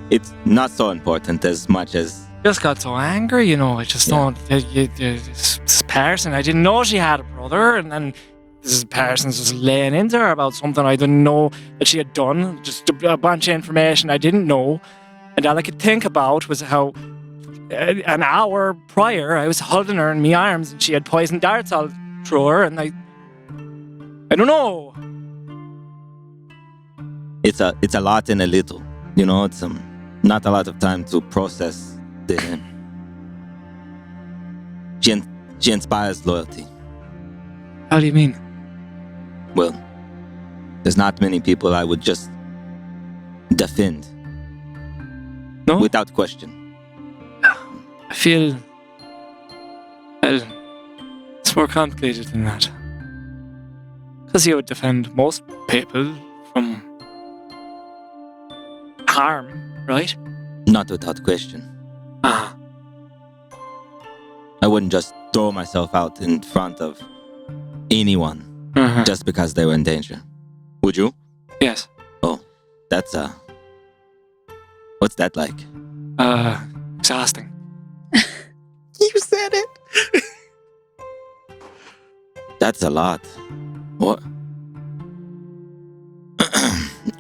It's not so important as much as... Just got so angry, I just don't... This person, I didn't know she had a brother, and then this person's just laying into her about something I didn't know that she had done. Just a bunch of information I didn't know. And all I could think about was how an hour prior I was holding her in my arms and she had poison darts all through her, and I don't know. It's a lot in a little. It's not a lot of time to process the... She inspires loyalty. How do you mean? Well, there's not many people I would just defend. No? Without question. I feel... Well, it's more complicated than that. Because you would defend most people from harm, right? Not without question. Ah. I wouldn't just throw myself out in front of anyone just because they were in danger. Would you? Yes. Oh, that's what's that like? Exhausting. You said it. That's a lot. What?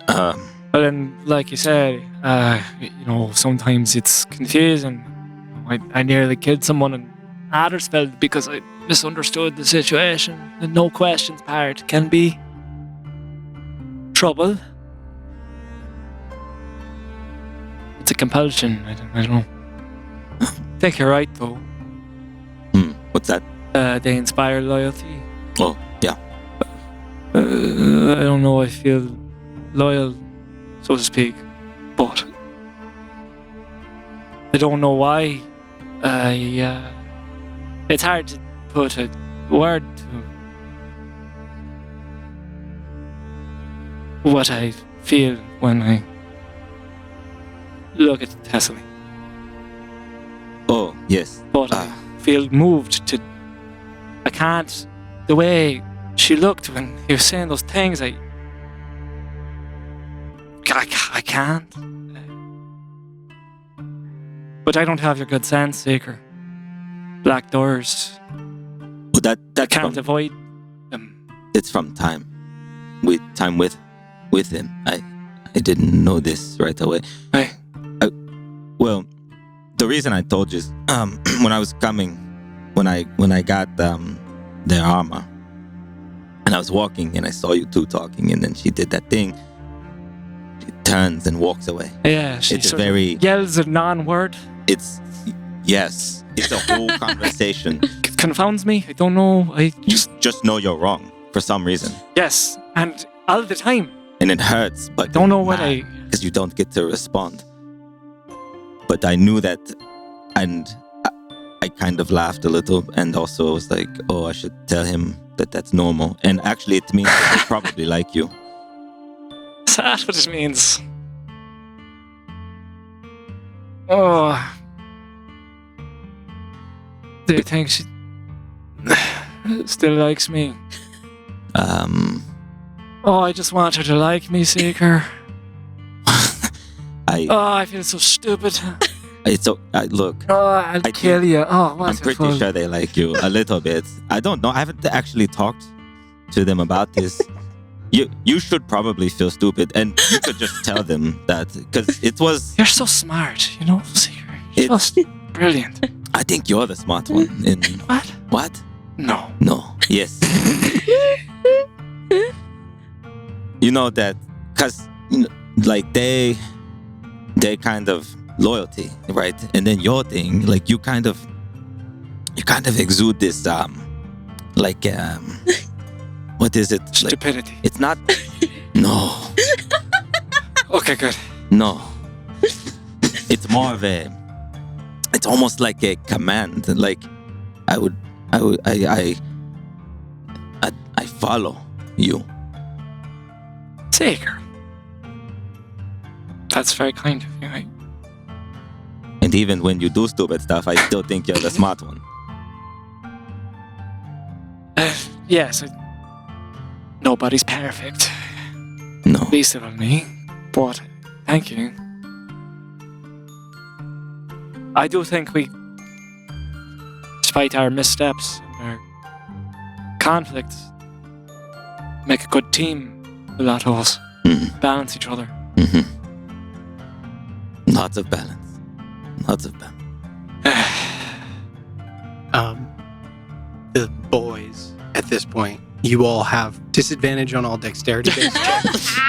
But then, like you said, sometimes it's confusing. I nearly killed someone in Addersfeld because I misunderstood the situation. The no questions part can be trouble. It's a compulsion. I don't know. I think you're right, though. What's that? They inspire loyalty. Oh, yeah. I don't know. I feel loyal, so to speak, but I don't know why. It's hard to put a word to what I feel when I look at Cecily. Oh, yes. But I feel moved to... I can't... The way she looked when he was saying those things, I can't. But I don't have your good sense, Seeker. Black doors. Well, that Can't avoid them. It's from time. With him. I didn't know this right away. Well, the reason I told you is when I was coming, when I got their armor, and I was walking and I saw you two talking, and then she did that thing. She turns and walks away. Yeah, she It's sort very... of yells a non-word. Yes, it's a whole conversation. It confounds me. I don't know. I just know you're wrong for some reason. Yes, and all the time. And it hurts, but Don't know what I... because you don't get to respond. But I knew that, and I kind of laughed a little, and also was like, oh, I should tell him that that's normal. And actually, it means that they probably like you. Is that what it means? Oh. Do you think she still likes me? Oh, I just want her to like me, Seeker. I I feel so stupid. it's so look. Oh, I'll I kill you. Oh, what I'm a pretty fool. sure they like you a little bit. I don't know. I haven't actually talked to them about this. You should probably feel stupid, and you could just tell them that because it was. You're so smart, you know, Seeker. You're It's- just brilliant. I think you're the smart one. In What? what? No. No. Yes. You know that because like they kind of loyalty, right? And then your thing, like you kind of exude this what is it? Like, Stupidity. it's not. No. Okay, good. No. It's more of a. It's almost like a command. Like I follow you. Seeker. That's very kind of you. And even when you do stupid stuff, I still think you're the smart one. Yes. Nobody's perfect. No. At least of me. But thank you. I do think we, despite our missteps and our conflicts, make a good team. A lot of us balance each other. Mm-hmm. Lots of balance. Lots of balance. The boys, at this point, you all have disadvantage on all dexterity-based checks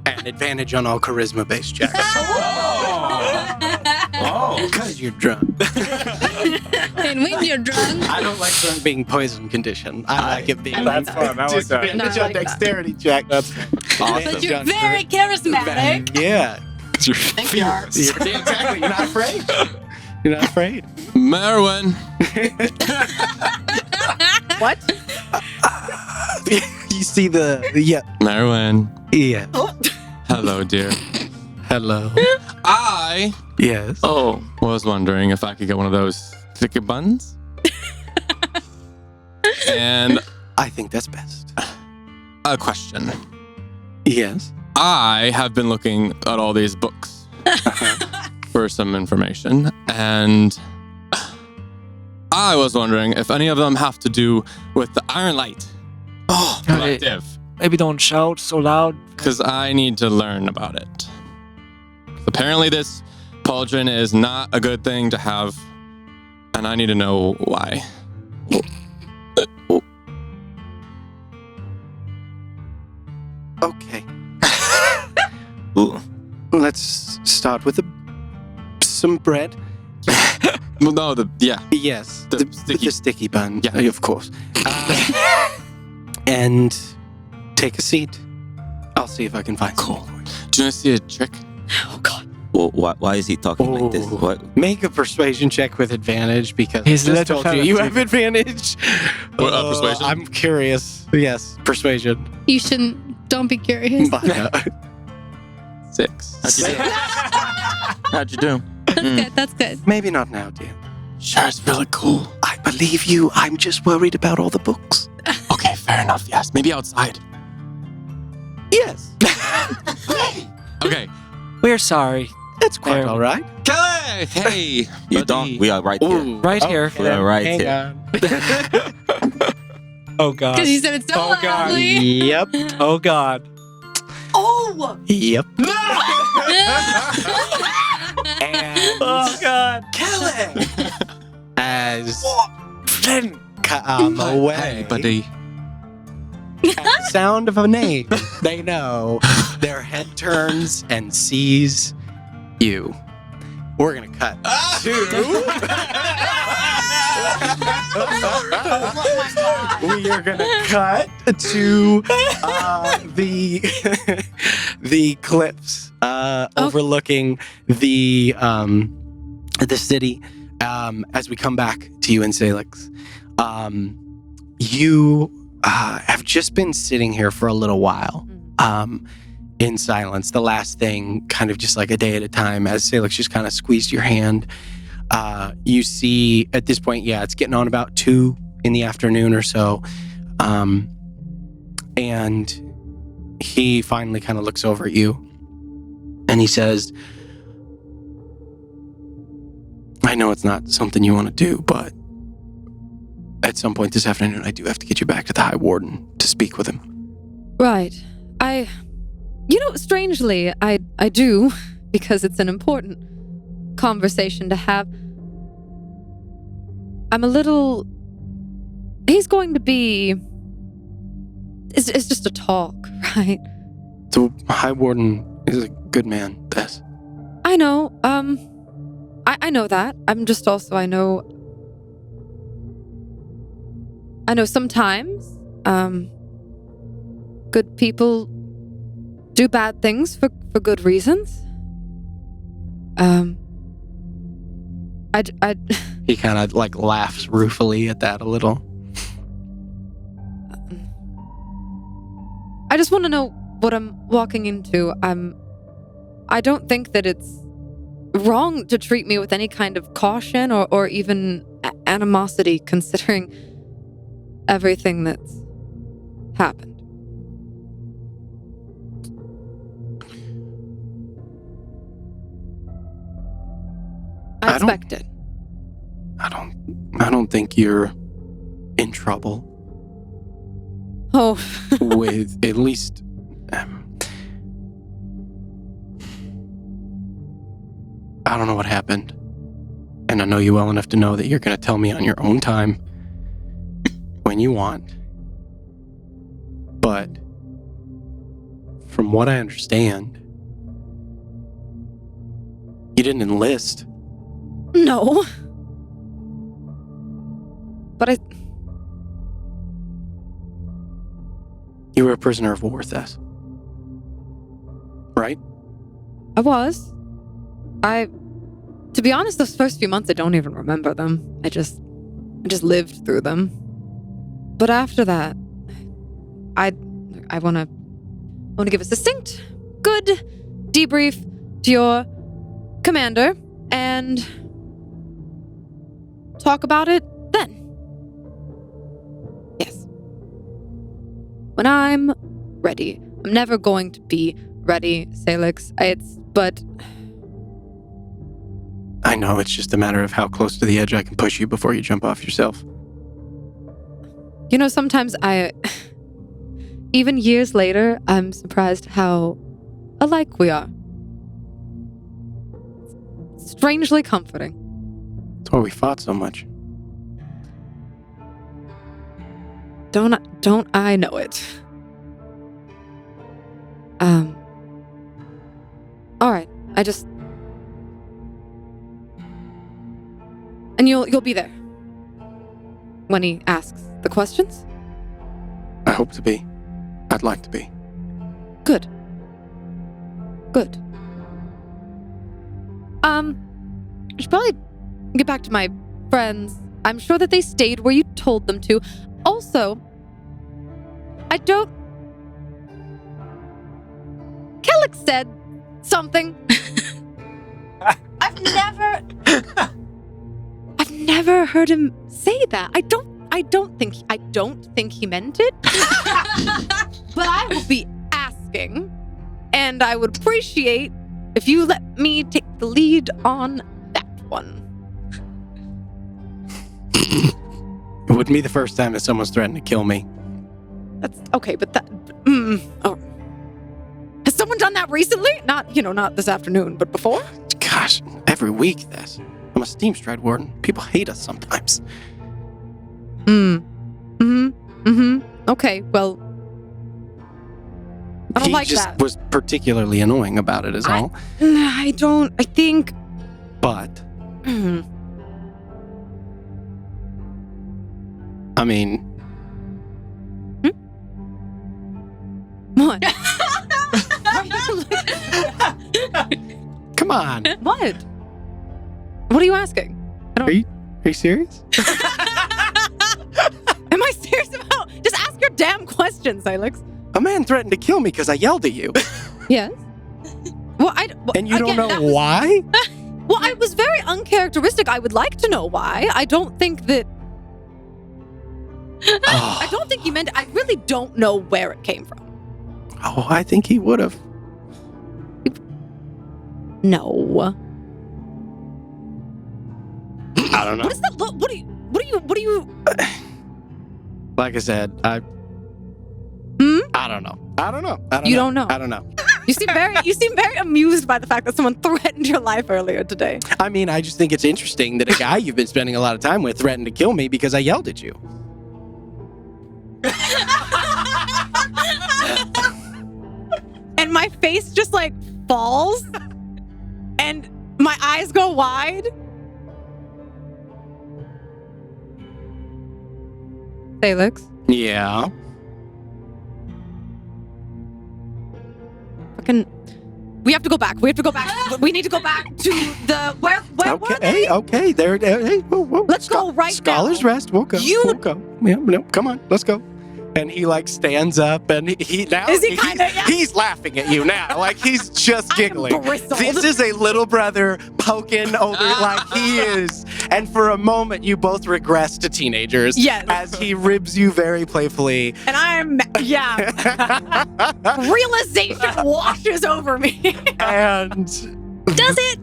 and advantage on all charisma-based checks. Oh. Because you're drunk. And when you're drunk, I don't like drunk being poison condition. I like it being That's fun. I like that. disadvantage No, I on like that. dexterity check. That's but you're very charismatic. Yeah. Because you're Thank you. Yeah, exactly. You're not afraid. You're not afraid. Merwin. What? You see the Merwin. yeah. Hello, dear. Hello. I Yes. was wondering if I could get one of those sticky buns. And I think that's best. a question. Yes. I have been looking at all these books for some information, and I was wondering if any of them have to do with the Iron Light Collective, Maybe don't shout so loud. because I need to learn about it. Apparently this pauldron is not a good thing to have, and I need to know why. Okay. Ooh. Let's start with some bread. Well, no, Yes. The sticky- the sticky bun. Yeah. Of course. And take a seat. I'll see if I can find Cool. Do you want to see a trick? Oh God. Well, why is he talking like this? Oh. What? Make a persuasion check with advantage because He's I a just little told you fella, have advantage. What, persuasion? I'm curious. Yes, persuasion. You shouldn't. Don't be curious. But, 6. How'd you do? That's good. That's good. maybe not now, dear. Sure, it's really cool. I believe you. I'm just worried about all the books. Okay, fair enough. Yes, maybe outside. Yes, Okay. We're sorry. that's quite There. all right. Kelly! Hey! You buddy. don't. We are right here. Right here. We are right Hang here. on. Oh God. Because you said it's so Oh, God. loudly. Yep. Oh God. Oh! Yep. And oh God. As Flynn. away. Hey, buddy. At the sound of a name, they know their head turns and sees you. We're gonna cut we are gonna cut to the cliffs overlooking the city. As we come back to you in Ceallach, you have just been sitting here for a little while, in silence. The last thing, kind of just like a day at a time, as Ceallach just kind of squeezed your hand. You see at this point, it's getting on about 2 in the afternoon or so. And he finally kind of looks over at you and he says, I know it's not something you want to do, but at some point this afternoon, I do have to get you back to the High Warden to speak with him. Right. Strangely, I do, because it's an important conversation to have. He's going to be... It's just a talk, right? The High Warden is a good man, Tess. I know, I know that. I'm just also, I know sometimes, good people do bad things for good reasons. He kind of like laughs ruefully at that a little. I just want to know what I'm walking into. I don't think that it's wrong to treat me with any kind of caution or even animosity, considering everything that's happened. I expect it. I don't think you're in trouble. Oh. With at least I don't know what happened. And I know you well enough to know that you're going to tell me on your own time when you want. But from what I understand, you didn't enlist. No. But You were a prisoner of war, Tess. Right? I was. To be honest, those first few months, I don't even remember them. I just lived through them. But after that, I want to give a succinct, good debrief to your commander and talk about it then. Yes. When I'm ready. I'm never going to be ready, Ceallach. But I know, it's just a matter of how close to the edge I can push you before you jump off yourself. Sometimes even years later, I'm surprised how alike we are. Strangely comforting. That's why we fought so much. Don't I know it? All right. And you'll be there when he asks the questions? I hope to be. I'd like to be. Good. I should probably get back to my friends. I'm sure that they stayed where you told them to. Also, Ceallach said something. I've never heard him say that. I don't think he meant it. But I will be asking, and I would appreciate if you let me take the lead on that one. It wouldn't be the first time that someone's threatened to kill me. That's okay, but that. Oh. Has someone done that recently? Not this afternoon, but before? Gosh, every week, this. I'm a Steam Stride Warden. People hate us sometimes. Okay, well, I don't like that. He just was particularly annoying about it, is all. I think... But... I mean... What? Come on. What? What are you asking? Are you serious? Am I serious about? Just ask your damn questions, Ceallach. A man threatened to kill me because I yelled at you. Yes. Well, and you don't know why? Well, I was very uncharacteristic. I would like to know why. I don't think that. I don't think he meant it. I really don't know where it came from. Oh, I think he would have. No. I don't know. What is that look? What do you? Like I said, I Hmm? don't know. I don't know. You don't know? I don't know. You seem very amused by the fact that someone threatened your life earlier today. I mean, I just think it's interesting that a guy you've been spending a lot of time with threatened to kill me because I yelled at you. And my face just like falls and my eyes go wide. Ceallach, Yeah. fucking, we have to go back. We need to go back to the where were they? Okay. There. Hey, whoa. Let's go right Scholars now. rest. We'll go. You- We'll go. Yeah, no, come on. Let's go. And he like stands up and he now Is he kinda- yeah. he's laughing at you now. Like he's just I am giggling. bristled. This is a little brother poking over like he is. And for a moment you both regress to teenagers. Yes. As he ribs you very playfully. And realization washes over me. And Does it?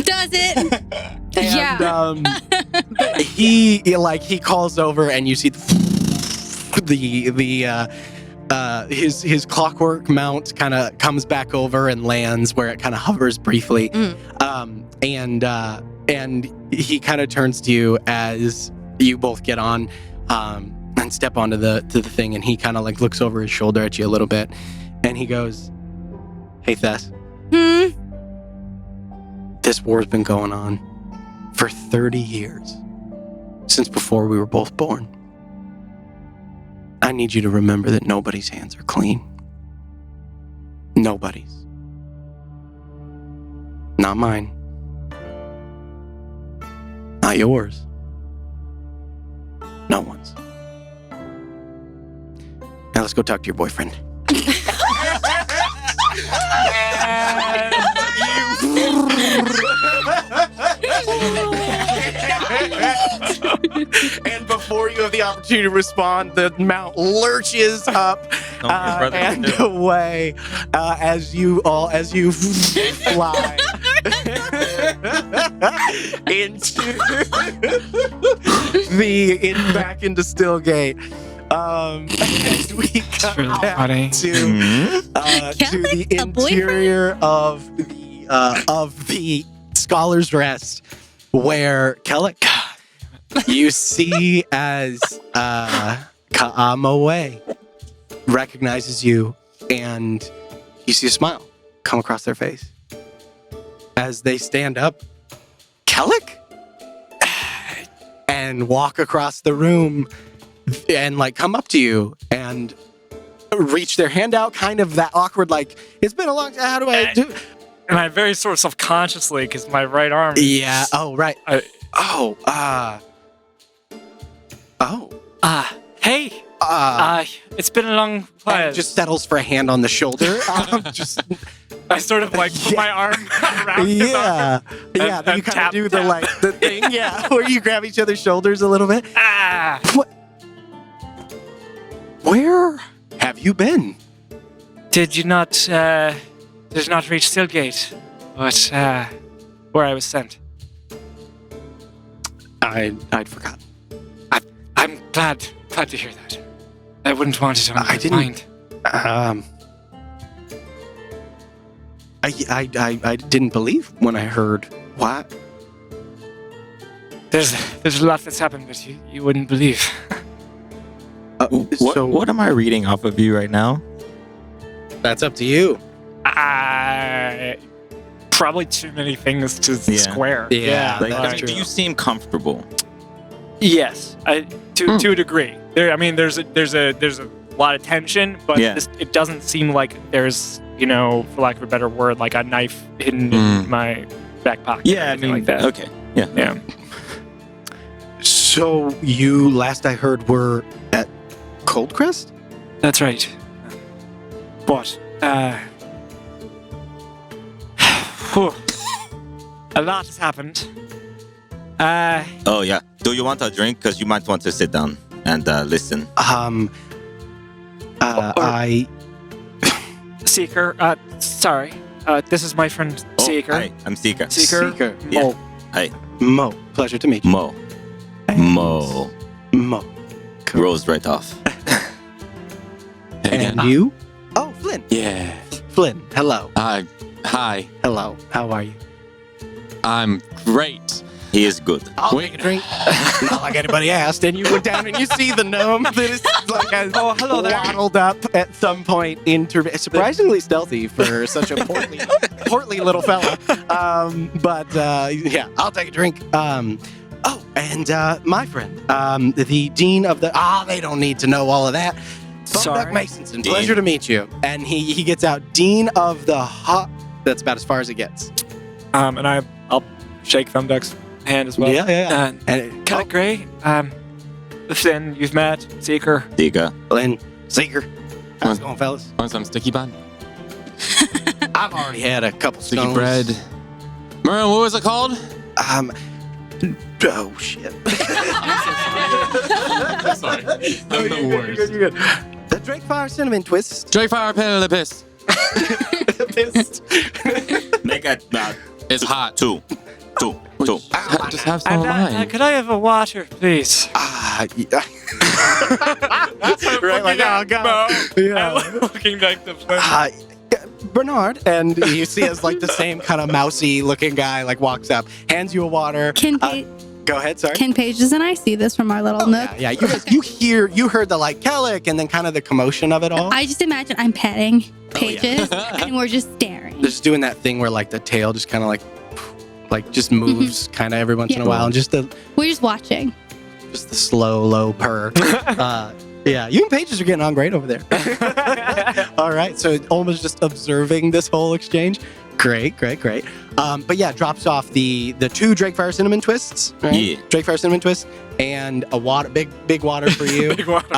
Does it? Yeah. he calls over and you see his clockwork mount kind of comes back over and lands where it kind of hovers briefly. And he kind of turns to you as you both get on and step onto the thing, and he kind of like looks over his shoulder at you a little bit and he goes, "Hey Thess, this war's been going on for 30 years, since before we were both born. I need you to remember that nobody's hands are clean. Nobody's. Not mine. Not yours. No one's. Now let's go talk to your boyfriend." And before you have the opportunity to respond, the mount lurches up and away as you fly back into Stillgate. As we come really back funny. to the Kelly, a interior of the Scholar's Rest, where Ceallach, you see as Ka'amawe recognizes you, and you see a smile come across their face as they stand up. Ceallach, and walk across the room and like come up to you and reach their hand out, kind of that awkward, like, it's been a long time, how do I do? And I very sort of self-consciously, because my right arm. Yeah. Oh, right. Hey. Uh, It's been a long while. and just settles for a hand on the shoulder. Just I sort of like put my arm around his arm. yeah. and You kind of tap, do the tap. like the thing, yeah, where you grab each other's shoulders a little bit. Where have you been? Did you not reach Stillgate, but where I was sent? I'd forgotten. I'm glad to hear that. I wouldn't want it on I my didn't- mind. I didn't believe when I heard what. There's a lot that's happened that you wouldn't believe. What am I reading off of you right now? That's up to you. Probably too many things to Yeah. square. Yeah, Like, that's true. do you seem comfortable? Yes, to a degree. There's a lot of tension, but Yeah. it doesn't seem like there's, for lack of a better word, like a knife hidden in my back pocket. or anything like that. Okay. Yeah. Yeah. So you, last I heard, were at Coldcrest? That's right. But, a lot has happened. Oh yeah. Do you want a drink? Because you might want to sit down and listen. Seeker. Sorry. This is my friend Seeker. Hi, I'm Seeker. Seeker. Yeah. Mo. Hi. Mo. Pleasure to meet you. Mo. Mo. Mo. Rolls right off. Hey again. And you? Oh, Flynn. Yeah. Flynn. Hello. Hi. Hello. How are you? I'm great. He is good. I'll Wait. take a drink. Not like anybody asked. And you went down and you see the gnome that is like has hello there. waddled up at some point. Surprisingly stealthy for such a portly little fella. Yeah, I'll take a drink. My friend, the dean of the. They don't need to know all of that. Sorry. Buck Masonson, pleasure to meet you. And he gets out dean of the hot. That's about as far as it gets. And I'll shake Thumbduck's hand as well. Yeah. And Cat Gray, Flynn, you've met Seeker. Seeker. Flynn, Seeker. How's it going, fellas? Want some sticky bun? I've already had a couple Sticky stones. bread. Merlin, what was it called? Oh shit. Sorry. I'm the worst. You're good. The Drake Fire Cinnamon Twist. Drake Fire Pill Piss. Make it It's hot. two. Just have some of mine. Could I have a water, please? Yeah. Right, like, oh god. Yeah. I'm looking like the Flynn. Bernard, and you see as like the same kind of mousy looking guy like walks up, hands you a water. Go ahead, sorry. Ken Pages and I see this from our little nook. Yeah. You heard the like Ceallach and then kind of the commotion of it all. I just imagine I'm petting Pages and we're just staring. They're just doing that thing where like the tail just kind of like just moves kind of every once in a while, and We're just watching. just the slow low purr. Yeah, you and Pages are getting on great over there. All right, so Olma's just observing this whole exchange. Great. But yeah, drops off the two Drake Fire Cinnamon Twists. Right? Yeah. Drake Fire Cinnamon Twists and a water, big water for you. Big water.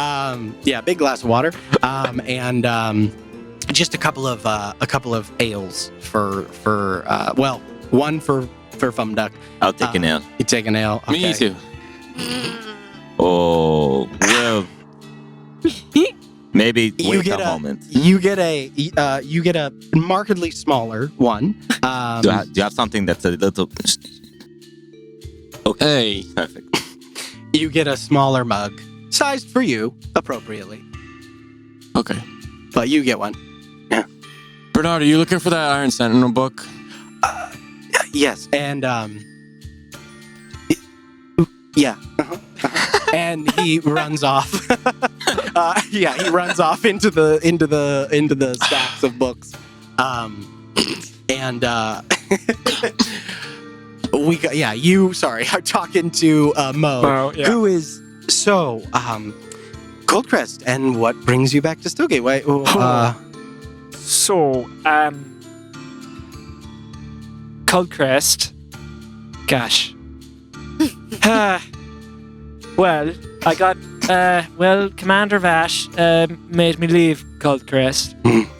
Big glass of water. And just a couple of ales for one for Fumduck. I'll take an L. You take an ale. Okay. Me too. Oh, well. Maybe You wait get a a- moment. You get a markedly smaller one. Do you have something that's a little... Okay, Hey. perfect. You get a smaller mug, sized for you appropriately, Okay. but you get one. Bernard, are you looking for that Iron Sentinel book? Yes, and yeah, and he runs off. He runs off into the stacks of books, I'm talking to Mo, Yeah. who is Goldcrest, and what brings you back to Stillgate? Coldcrest. Gosh. Well, I got, Commander Vash made me leave Coldcrest.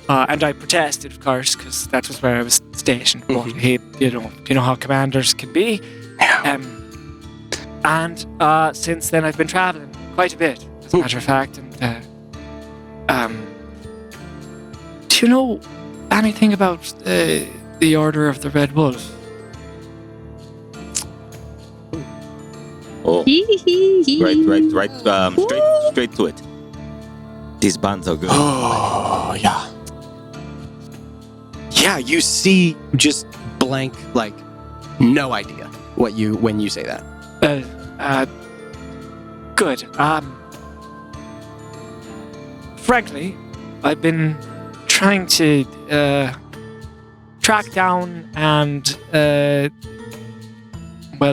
And I protested, of course, because that was where I was stationed. But he, you know how commanders can be. And since then, I've been traveling quite a bit, as a matter of fact. And do you know anything about the Order of the Red Wolf? Oh, right. Straight to it. These bands are good. Oh, yeah. Yeah, you see just blank, like, no idea when you say that. Good. Frankly, I've been trying to track down and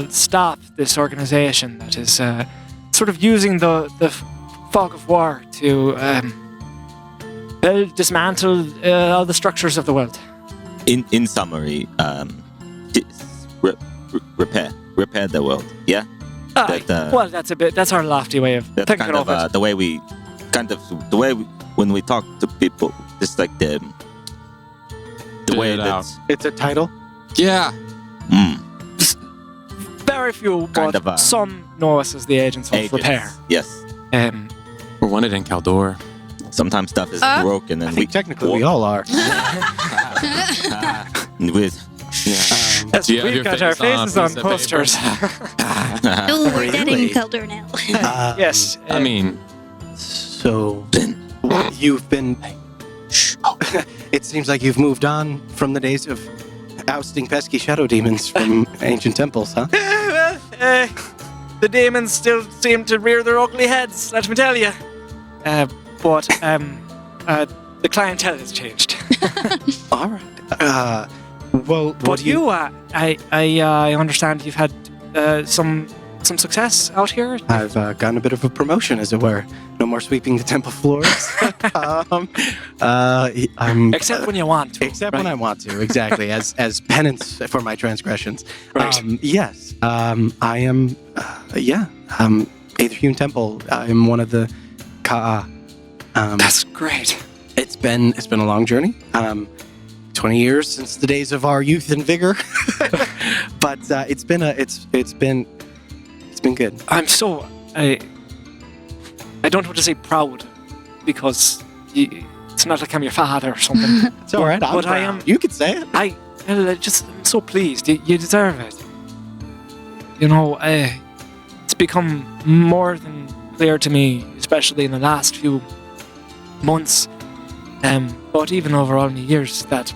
stop this organization that is sort of using the fog of war to dismantle all the structures of the world. In summary, repair the world. Yeah. That's our lofty way of That's thinking kind of of it. the way when we talk to people, it's like the way Figure it out. that's It's a title. Yeah. Very few, Kind but of some know us as the agents of agents. repair. Yes. We're wanted in Caldor. Sometimes stuff is broken, I and think technically we all are. with Yes, Do you have we've your got our face on a faces on piece of paper? posters. Oh, we're getting Really? colder now. Yes. I mean, So, you've been. It seems like you've moved on from the days of ousting pesky shadow demons from ancient temples, huh? well, the demons still seem to rear their ugly heads, let me tell you. But the clientele has changed. All right. Well, But you, I understand you've had some success out here. I've gotten a bit of a promotion, as it were. No more sweeping the temple floors. I'm Except when you want to. except right? when I want to, exactly, as penance for my transgressions. Right. Yes, I am. Aetherhewn Temple. I am one of the Ka'a. That's great. It's been a long journey. 20 years since the days of our youth and vigor, but it's been good. I'm so I don't want to say proud because it's not like I'm your father or something. It's all right. But I am. You could say it. I'm so pleased. You deserve it. You know, it's become more than clear to me, especially in the last few months, but even over all the years, that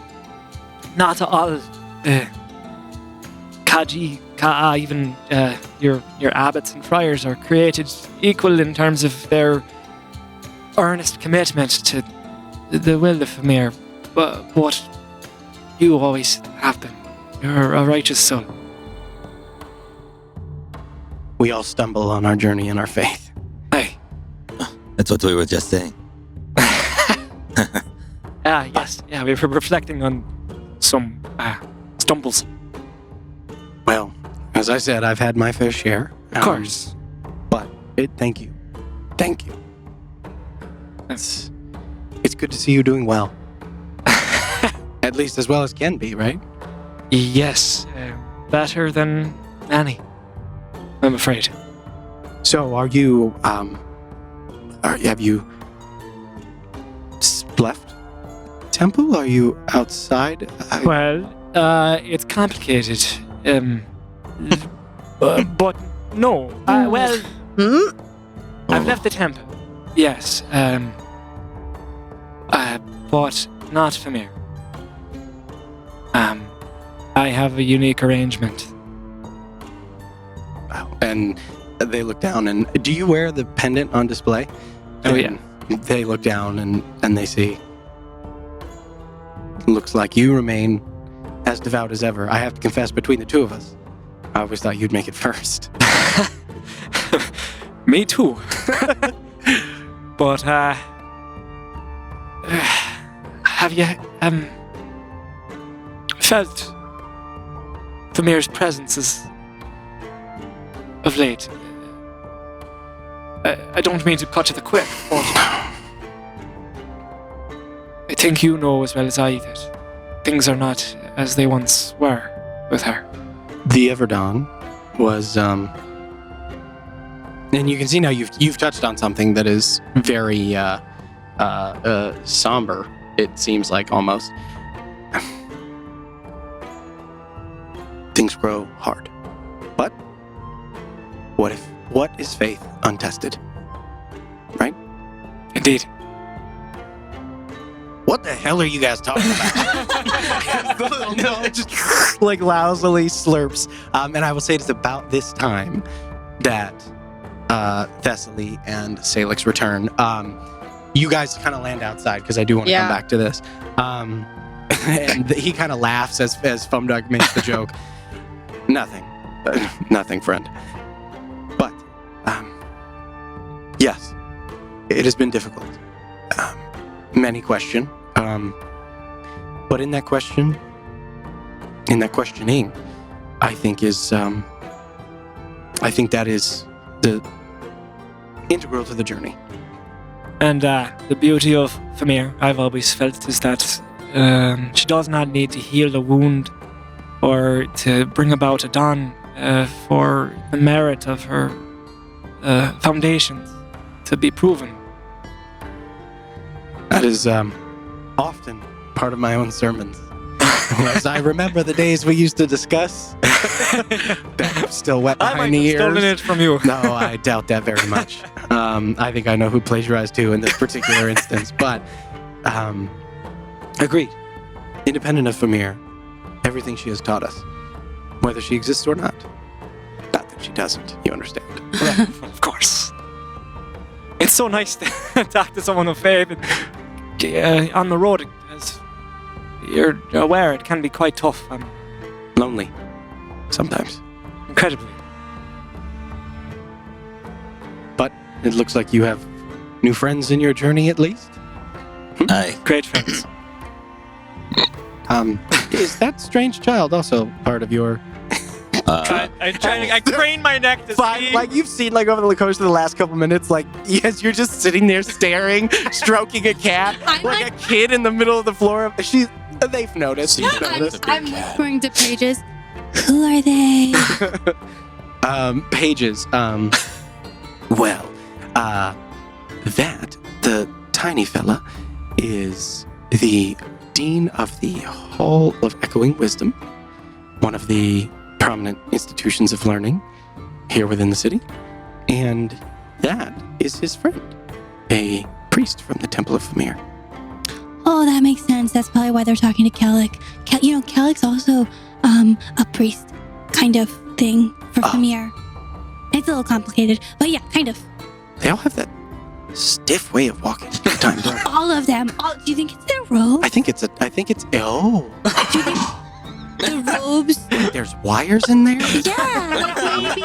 not all Ka'a, even your abbots and friars, are created equal in terms of their earnest commitment to the will of Famir. But you always have been. You're a righteous soul. We all stumble on our journey in our faith. Aye. that's what we were just saying. Yes. Yeah, we were reflecting on some stumbles. Well, as I said, I've had my fair share. Of course. But thank you. Thank you. It's good to see you doing well. At least as well as can be, right? Yes. Better than any, I'm afraid. So, have you left temple? Are you outside? Well, it's complicated. But no. Well, I've left the temple. Yes. But not Famir. I have a unique arrangement. Wow. And they look down, and do you wear the pendant on display? Oh, yeah. And they look down and they see. Looks like you remain as devout as ever. I have to confess, between the two of us, I always thought you'd make it first. Me too. But have you felt Famir's presence of late? I don't mean to cut to the quick, but I think you know as well as I that things are not as they once were with her. The Everdawn was, and you can see now you've touched on something that is very somber. It seems like almost. Things grow hard, but what is faith untested? Right? Indeed. What the hell are you guys talking about? The little gnome just like loudly slurps. And I will say it's about this time that Thessaly and Ceallach's return. You guys kind of land outside because I do want to come back to this. And he kind of laughs as Fumdug makes the joke. Nothing, friend. But yes, it has been difficult. Many question. But in that questioning, I think that is the integral to the journey. And the beauty of Famir, I've always felt, is that she does not need to heal a wound or to bring about a dawn for the merit of her foundations to be proven. That is often part of my own sermons. As I remember the days we used to discuss, that I'm still wet I behind might the have stolen ears. it from you. No, I doubt that very much. I think I know who plagiarized who in this particular instance, but agreed. Independent of Famir, everything she has taught us, whether she exists or not. Not that she doesn't, you understand. Of course. It's so nice to talk to someone of faith on the road. As you're aware, it can be quite tough. Lonely. Sometimes. Incredibly. But it looks like you have new friends in your journey at least. Aye. Great friends. Is that strange child also part of your... I crane my neck to Fine, see. like you've seen like over the course of the last couple minutes, like yes, you're just sitting there staring, stroking a cat, I'm like a kid in the middle of the floor. They've noticed. You've noticed. I'm whispering to Pages. Who are they? Pages. Well, that the tiny fella is the dean of the Hall of Echoing Wisdom, one of the prominent institutions of learning here within the city, and that is his friend, a priest from the Temple of Famir. Oh, that makes sense. That's probably why they're talking to Ceallach. Ceallach's also a priest kind of thing for Famir. It's a little complicated, but yeah, kind of. They all have that stiff way of walking at times. Don't they? All of them. Do you think it's their robe? I think it's oh. Do you think the robes? There's wires in there. Yeah, maybe.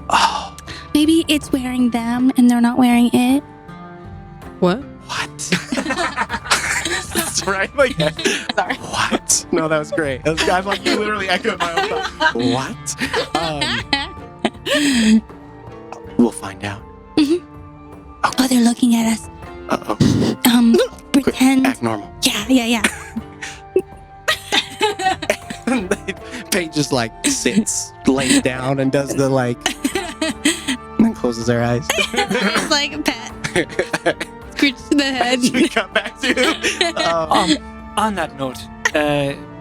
Oh, Maybe it's wearing them and they're not wearing it. What? what? That's right. Like, Sorry. what? No, that was great. I'm like, you literally echoed my own thought. What? We'll find out. Oh, they're looking at us. Uh-oh. Pretend. Act normal. Yeah. Paige just like sits, lays down, and does the like, and then closes her eyes. It's like a pet. Scritch to the head. We cut back to On that note,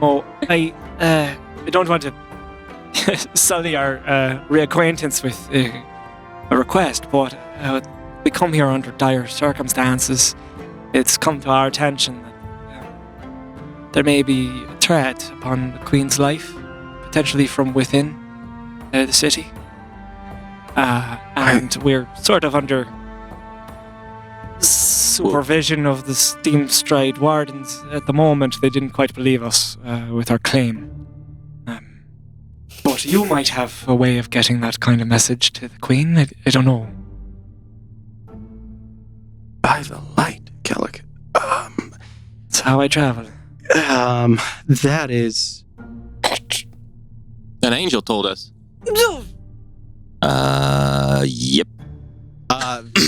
Mo, I don't want to sully our reacquaintance with a request, but we come here under dire circumstances. It's come to our attention that there may be a threat upon the Queen's life, potentially from within the city. And we're sort of under supervision of the Steam Stride Wardens at the moment. They didn't quite believe us with our claim. But you might have a way of getting that kind of message to the Queen. I don't know. by the light, Ceallach. That's how I travel. That is. An angel told us. Yep.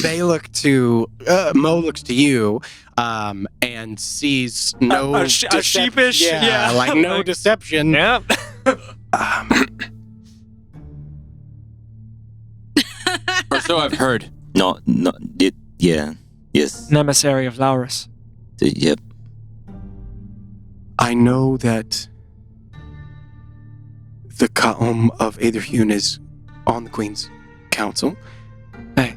They look to Mo looks to you, and sees no A sheepish, yeah. like no deception. Yep. Or so I've heard. No, yeah. Yes. An emissary of Laurus. Yep. I know that the Ka'um of Aetherhune is on the Queen's Council. Hey.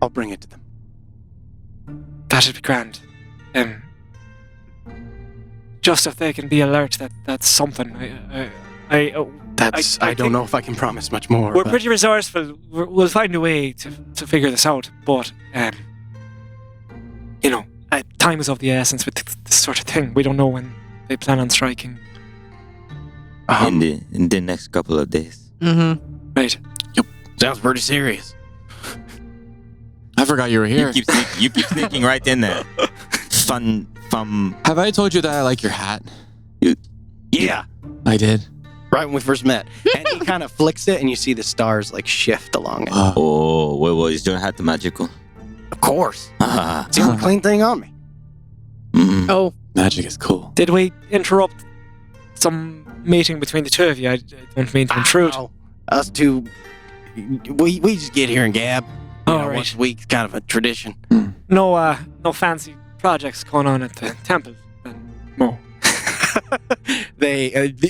I'll bring it to them. That'd be grand. Just if they can be alert that that's something. I don't know if I can promise much more. We're but pretty resourceful. We'll find a way to figure this out. But, time is of the essence with this sort of thing. We don't know when they plan on striking. In the next couple of days. Mm-hmm. Right. sounds pretty serious. I forgot you were here. You keep sneaking right in there. Fun. Have I told you that I like your hat? Yeah, I did. right when we first met. And he kind of flicks it, and you see the stars like shift along it. Oh, well, is your hat magical? Of course, Ah. it's the only clean thing on me. Mm. Oh, Magic is cool. Did we interrupt some meeting between the two of you? I don't mean to intrude. Ow. us two, we just get here and gab. All right. Once a week, kind of a tradition. No fancy projects going on at the temple, then, Mo.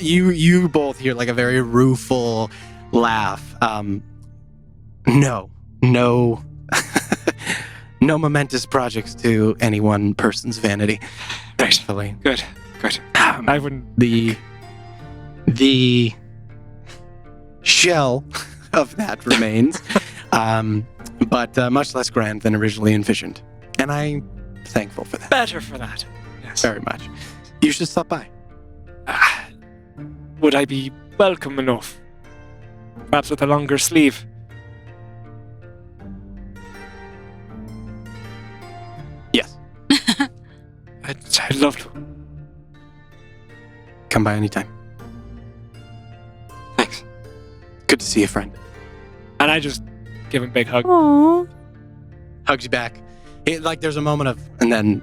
You both hear like a very rueful laugh. No, no momentous projects to any one person's vanity. Thankfully. Good. I wouldn't. The shell of that remains, but much less grand than originally envisioned. And I'm thankful for that. Better for that. Yes. Very much. You should stop by. Would I be welcome enough? Perhaps with a longer sleeve. Yes. I'd love to. Come by anytime. Thanks. Good to see you, friend. And I just give him a big hug. Aww. Hugs you back. Like there's a moment of, and then,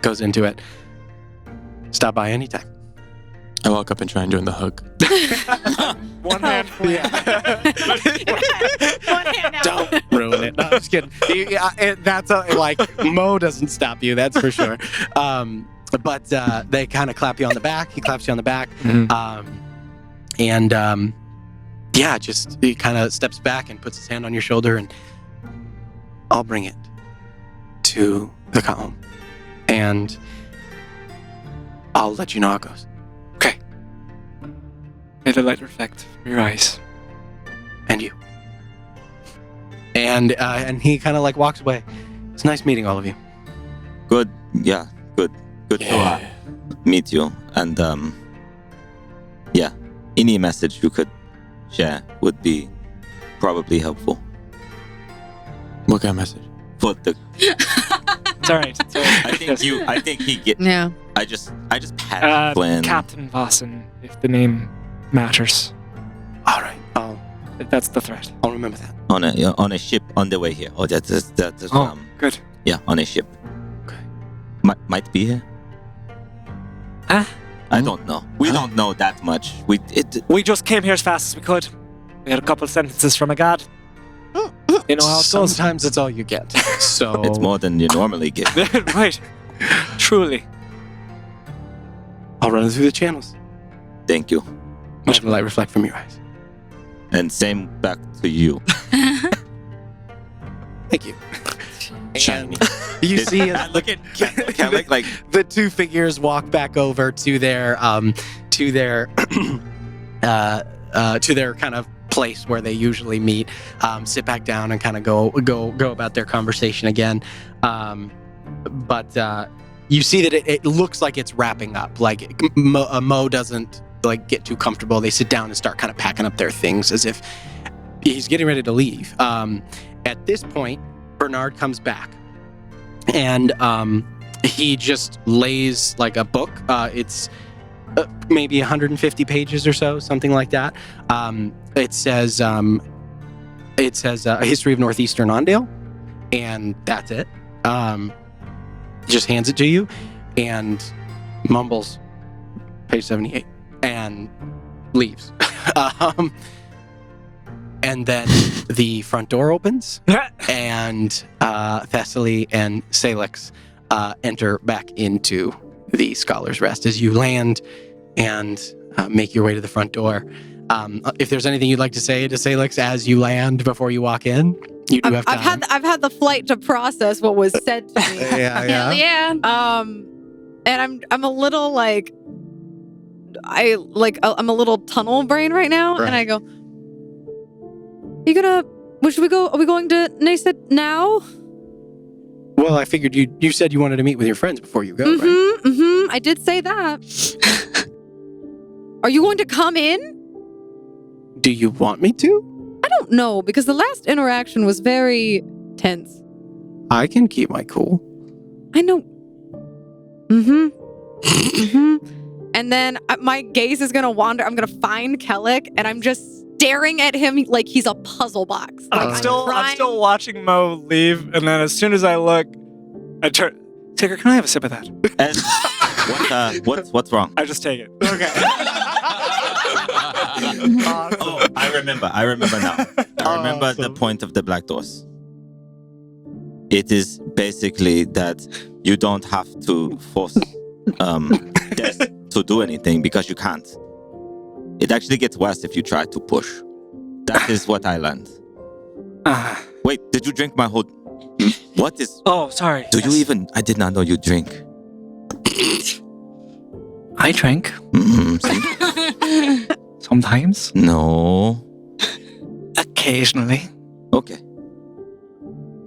goes into it. Stop by anytime. I walk up and try and join the hug. One hand. One hand out. Don't ruin it. No, I'm just kidding. That's like Mo doesn't stop you. That's for sure. But they kind of clap you on the back. He claps you on the back, just he kind of steps back and puts his hand on your shoulder, and I'll bring it to the column, and I'll let you know how it goes. Okay. May the light reflect from your eyes. And you. And he kind of like walks away. It's nice meeting all of you. Good. Yeah. Good to meet you. And any message you could share would be probably helpful. What kind of message? For the. It's all right. I think he get. Yeah. I just pat Flynn. Captain Vossen, if the name matters. All right. That's the threat. I'll remember that. On a ship on the way here. Oh, that's Good. yeah, on a ship. Okay. Might be here. I don't know. We don't know that much. We just came here as fast as we could. We had a couple sentences from a god. You know how it goes. Sometimes it's all you get. So It's more than you normally get. Right. Truly. I'll run it through the channels. Thank you. Let the light reflect from your eyes. And same back to you. Thank you. Shiny. You see, look at like the two figures walk back over to their to their kind of place where they usually meet, sit back down and kind of go about their conversation again. But you see that it looks like it's wrapping up. Like Mo doesn't like get too comfortable. They sit down and start kind of packing up their things as if he's getting ready to leave. At this point, Bernard comes back, and he just lays like a book. It's maybe 150 pages or so, something like that. It says a history of northeastern Ondale, and that's it. Just hands it to you and mumbles page 78 and leaves. And then the front door opens and Thessaly and Ceallach enter back into the Scholar's Rest as you land and make your way to the front door. If there's anything you'd like to say to Ceallach as you land before you walk in, you do have time. I've had the flight to process what was said to me. Yeah. And I'm a little like I'm a little tunnel brain right now, Right. and I go, where should we go? Are we going to Nased now? Well, I figured you said you wanted to meet with your friends before you go, right? I did say that. Are you going to come in? Do you want me to? I don't know, because the last interaction was very tense. I can keep my cool. I know. And then my gaze is gonna wander. I'm gonna find Ceallach, and I'm just staring at him like he's a puzzle box. Like, I'm still watching Mo leave, and then as soon as I look, I turn. Tigger, can I have a sip of that? And what's wrong? I just take it. Okay. Oh, I remember now. I remember the Awesome. point of the black doors. It is basically that you don't have to force Death to do anything because you can't. It actually gets worse if you try to push. That is what I learned. Wait, did you drink my whole... What is... Oh, sorry. Do you even... I did not know you drink. I drink See? sometimes, No. occasionally. Okay.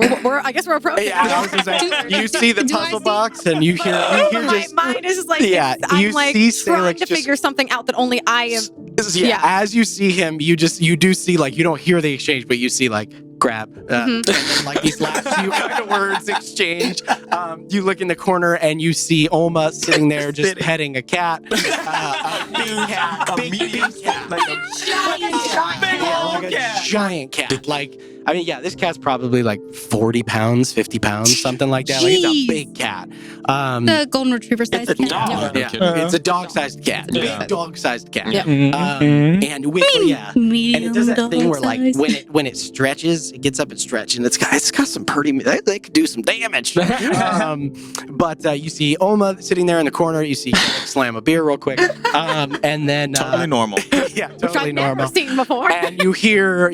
I guess we're approaching. Yeah, I was gonna say, you see the Do I puzzle see- box and you hear my just mind is just like, Yeah, I'm you like see trying Ceallach to just- figure something out that only I am. yeah, as you see him, you do see like you don't hear the exchange, but you see like grab and then like these last few kind of words exchange. You look in the corner and you see Olma sitting there just petting a cat, a big cat, like a giant cat. Like I mean, yeah, this cat's probably like 40 pounds, 50 pounds, something like that. Like it's a Jeez. big cat. The golden retriever size It's a cat. dog. No Yeah, kidding. it's a dog-sized cat, Yeah. big dog-sized cat. Yeah. And with yeah. Medium And it does that thing where, like, size. when it stretches, it gets up and stretches, and it's got some pretty. They could do some damage. But you see Olma sitting there in the corner. You see slam a beer real quick, and then Totally normal. yeah, Which totally I've never normal. seen before. And you hear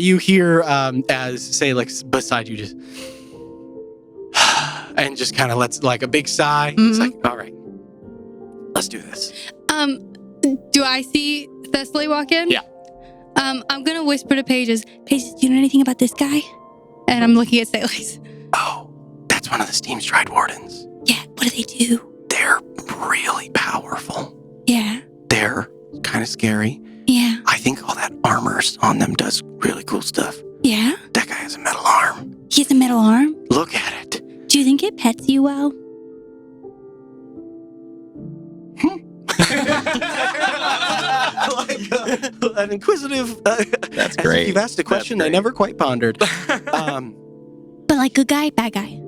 as Ceallach beside you just and just kind of lets like a big sigh. It's like, all right, let's do this. Do I see Thessaly walk in? Yeah. I'm gonna whisper to Pages. Pages, do you know anything about this guy? And I'm looking at Ceallach. Oh, that's one of the Steam Stride Wardens. Yeah. What do they do? They're really powerful. Yeah. They're kind of scary. Yeah. I think all that armor on them does really cool stuff. Yeah. That guy has a metal arm. He has a metal arm. Look at it. Do you think it pets you well? An inquisitive. That's as if great. You've asked a question they great. never quite pondered. But like good guy, bad guy,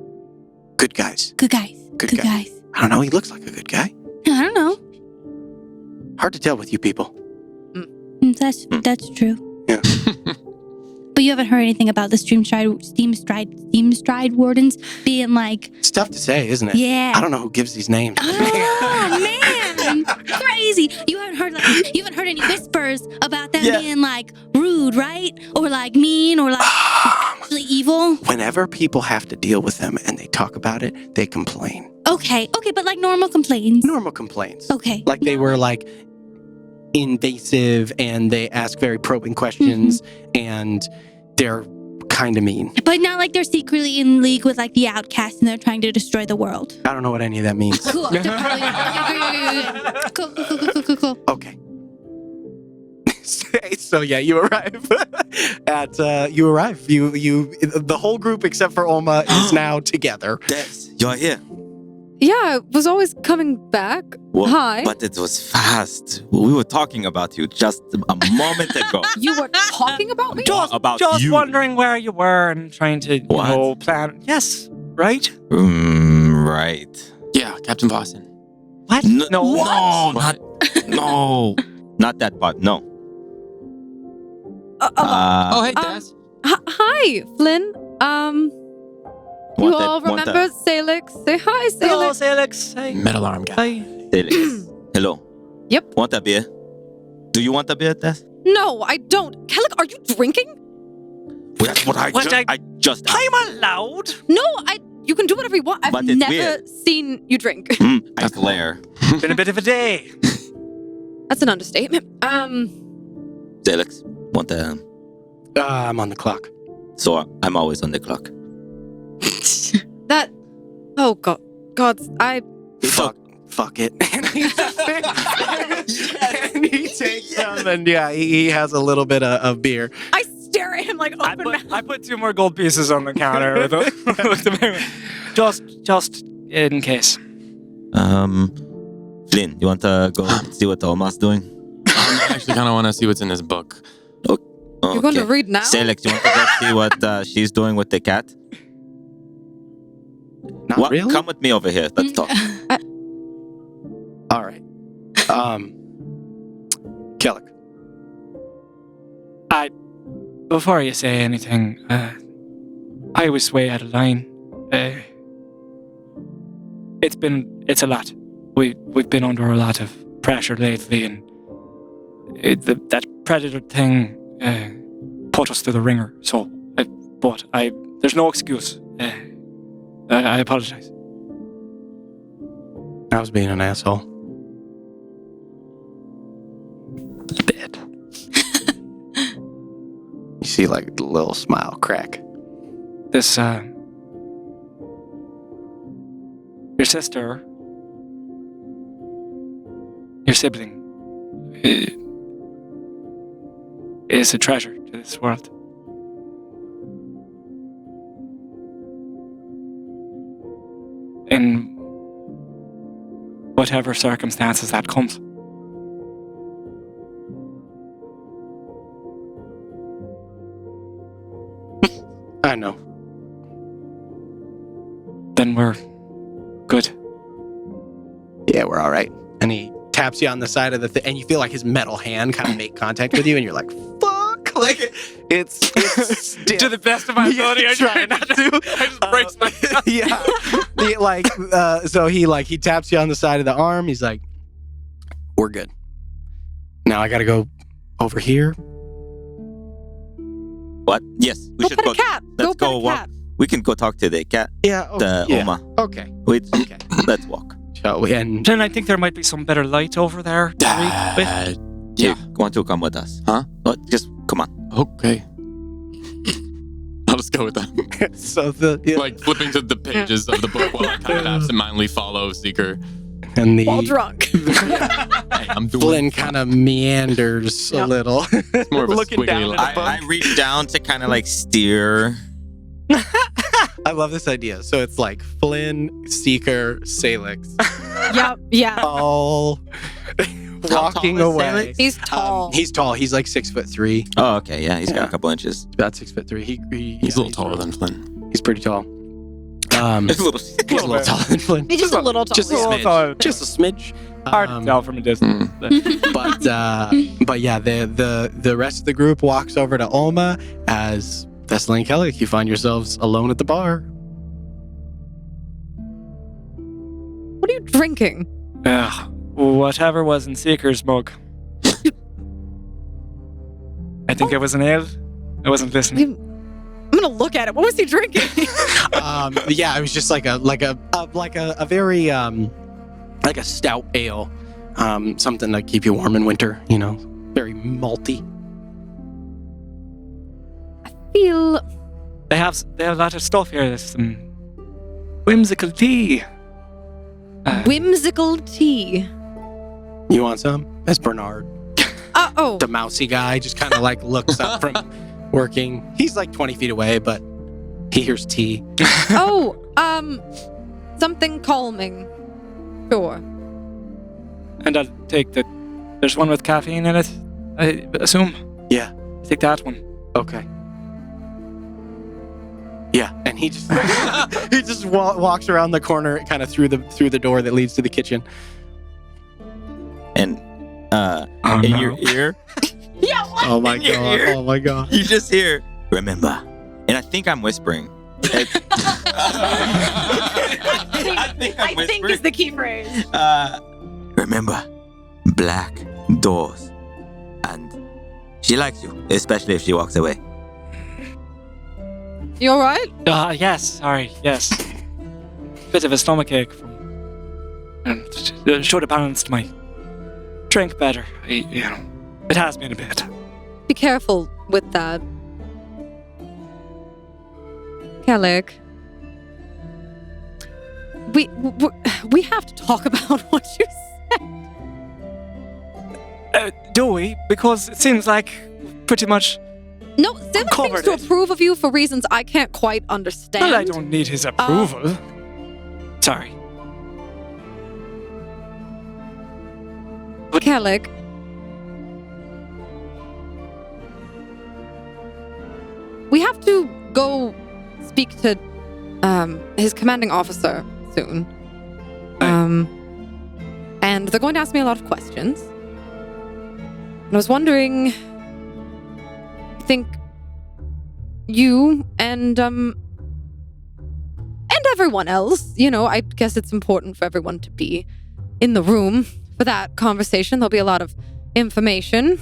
Good guys. good guys, Good good guy. guys. I don't know. He looks like a good guy. I don't know. Hard to tell with you people. That's true. Yeah. But you haven't heard anything about the Steam Stride Wardens being like, It's tough to say, isn't it? yeah. I don't know who gives these names. Oh man, crazy! You haven't heard any whispers about them Yeah. being like rude, right? Or like mean, or like actually evil. Whenever people have to deal with them and they talk about it, they complain. Okay, but like normal complaints. Normal complaints. Okay. Like they were like invasive and they ask very probing questions and they're kind of mean. But not like they're secretly in league with like the outcasts and they're trying to destroy the world. I don't know what any of that means. Cool. Okay. Cool. Okay. So yeah, you arrive at the whole group except for Olma is now together. Death, you're here. Yeah, I was always coming back. Well, Hi. But it was fast. We were talking about you just a moment ago. You were talking about me? About Just you. wondering where you were and trying to, What? plan. Yes, right? Right. Yeah, Captain Boston. What? No, No. no, not that part. No. Oh, hey, Um, Daz. Hi, Flynn. You all remember Ceallach? Say hi, Hello, Ceallach. Ceallach. Hey. Metal arm guy. Hi. Hello. Yep. Want a beer? Do you want a beer, Death? No, I don't. Ceallach, are you drinking? Well, that's what I just I'm allowed. No, you can do whatever you want. I've But it's never weird. seen you drink. I glare. Been a bit of a day. That's an understatement. Alex, want a... I'm on the clock. So I'm always on the clock. That. Oh God, Fuck it. And he takes some and yeah, he has a little bit of beer. I stare at him like open mouth. I put 2 more gold pieces on the counter with the just in case. Flynn, you want to go see what Olma's doing? I actually kind of want to see what's in this book. You're going to read now? Ceallach, you want to go see what she's doing with the cat? Not really? Come with me over here. Let's talk. All right. Ceallach. Before you say anything, I was way out of line. It's a lot. We've been under a lot of pressure lately, and that predator thing put us through the ringer. So, but there's no excuse. I apologize. I was being an asshole. A bit. You see, like, the little smile crack. This, your sister, your sibling, is a treasure to this world. In whatever circumstances that comes. I know. Then we're good. Yeah, we're all right. And he taps you on the side of the thing, and you feel like his metal hand kind of make contact with you, and you're like, fuck! Like, it's stiff. To the best of my ability, I try not to. I just brace myself. Yeah. So he taps you on the side of the arm. He's like, we're good. Now I gotta go over here. What? Yes, we Go should pet go. a cat. Let's Go pet go a walk. cat. We can go talk to the cat, Yeah. the yeah. Olma. Okay. Wait, Okay. let's walk. Shall we? And Then I think there might be some better light over there. to read with. You want to come with us? Huh? Just come on. Okay. I'll just go with that. so Like flipping to the pages of the book while I kind of absentmindedly follow Seeker. and the While drunk. Hey, I'm doing Flynn kind of meanders a little. It's more of a looking squiggly down line. at the book. I reach down to kind of like steer. I love this idea. So it's like Flynn, Seeker, Ceallach, Yep. Yeah. all walking tall is away. Ceallach? He's tall. He's tall. He's like 6'3". Oh, okay. Yeah, he's got Yeah. a couple inches. About 6'3". He's a little taller than Flynn. He's pretty tall. It's a little. He's a little taller than Flynn. He's just a little tall. Just a smidge. Just a smidge. Hard to tell from a distance. But yeah, the rest of the group walks over to Olma as Thessaly and Ceallach. You find yourselves alone at the bar. What are you drinking? Whatever was in Seeker's mug. I think it was an ale. I wasn't listening. I'm gonna look at it. What was he drinking? Yeah, it was just like a very like a stout ale, something to keep you warm in winter. You know, very malty. Feel They have a lot of stuff here. There's some whimsical tea. whimsical tea. You want some? That's Bernard, Oh, the mousy guy. Just kind of like looks up from working. He's like 20 feet away, but he hears tea. something calming. Sure. And I'll take the. There's one with caffeine in it, I assume. Yeah. Take that one. Okay. Yeah, and he just he just walks around the corner, kind of through the door that leads to the kitchen. And in your ear, Oh my In your god! ear? Oh my god! you just hear, remember. And I think I'm whispering. I think I'm I think is the key phrase. remember, black doors. And she likes you, especially if she walks away. You all right? Yes, sorry, yes. Bit of a stomachache from. Should have balanced my drink better. It has been a bit. Be careful with that. Ceallach. We have to talk about what you said. Do we? Because it seems like pretty much. No, Ceallach seems covered to it. approve of you for reasons I can't quite understand. Well, I don't need his approval. Sorry. Ceallach. We have to go speak to his commanding officer soon. And they're going to ask me a lot of questions. And I was wondering, I think you and everyone else. You know, I guess it's important for everyone to be in the room for that conversation. There'll be a lot of information.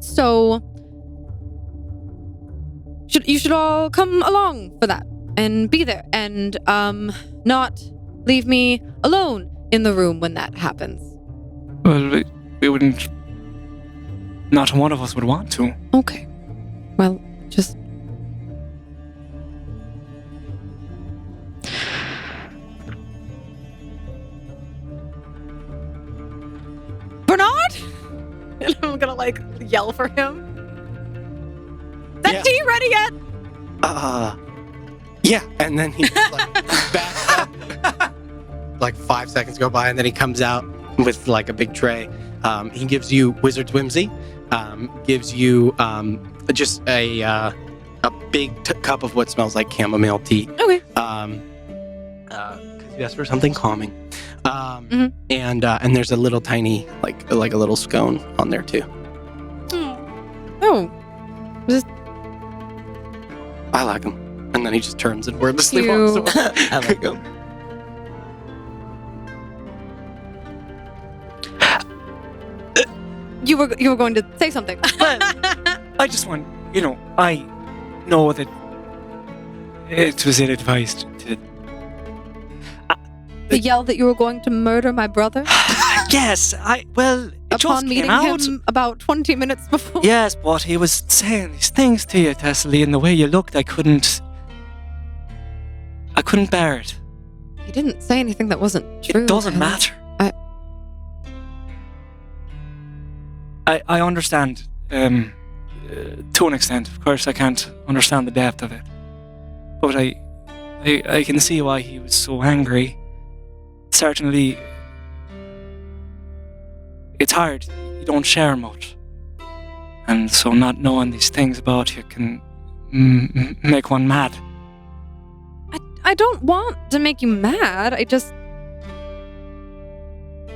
So you should all come along for that and be there and not leave me alone in the room when that happens. Well, we wouldn't. Not one of us would want to. Okay. Well, just... Bernard? And I'm gonna like yell for him. That Yeah. tea ready yet? Yeah, and then he like backs up. Like 5 seconds go by, and then he comes out with like a big tray. He gives you Wizard's Whimsy. Gives you just a big cup of what smells like chamomile tea. Okay. Because you asked for something calming. Mhm. And there's a little tiny like a little scone on there too. Oh, I like him. And then he just turns and wordlessly You- walks away. I like him. you were going to say something. I just want, I know that it was ill-advised to... To yell that you were going to murder my brother Yes, it upon just meeting came out. him about 20 minutes before. Yes, but he was saying these things to you, Thessaly, and the way you looked, I couldn't bear it. He didn't say anything that wasn't true. It doesn't Helen. matter. I understand to an extent. Of course, I can't understand the depth of it, but I can see why he was so angry. Certainly, it's hard. You don't share much, and so not knowing these things about you can make one mad. I don't want to make you mad. I just...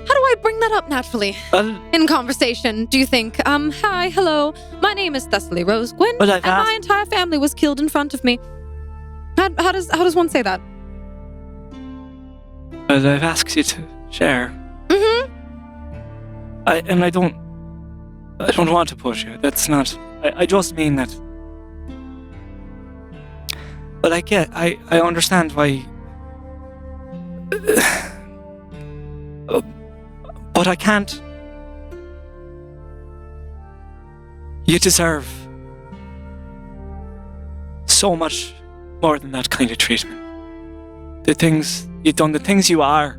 How do I bring that up naturally Well, in conversation, do you think? Hi, hello. My name is Thessaly Rose Gwyn, Well, I've and my asked- entire family was killed in front of me. How does one say that? I've asked you to share. Mm-hmm. I don't want to push you. That's not. I just mean that. But I understand why. But I can't. You deserve so much more than that kind of treatment. The things you've done, the things you are,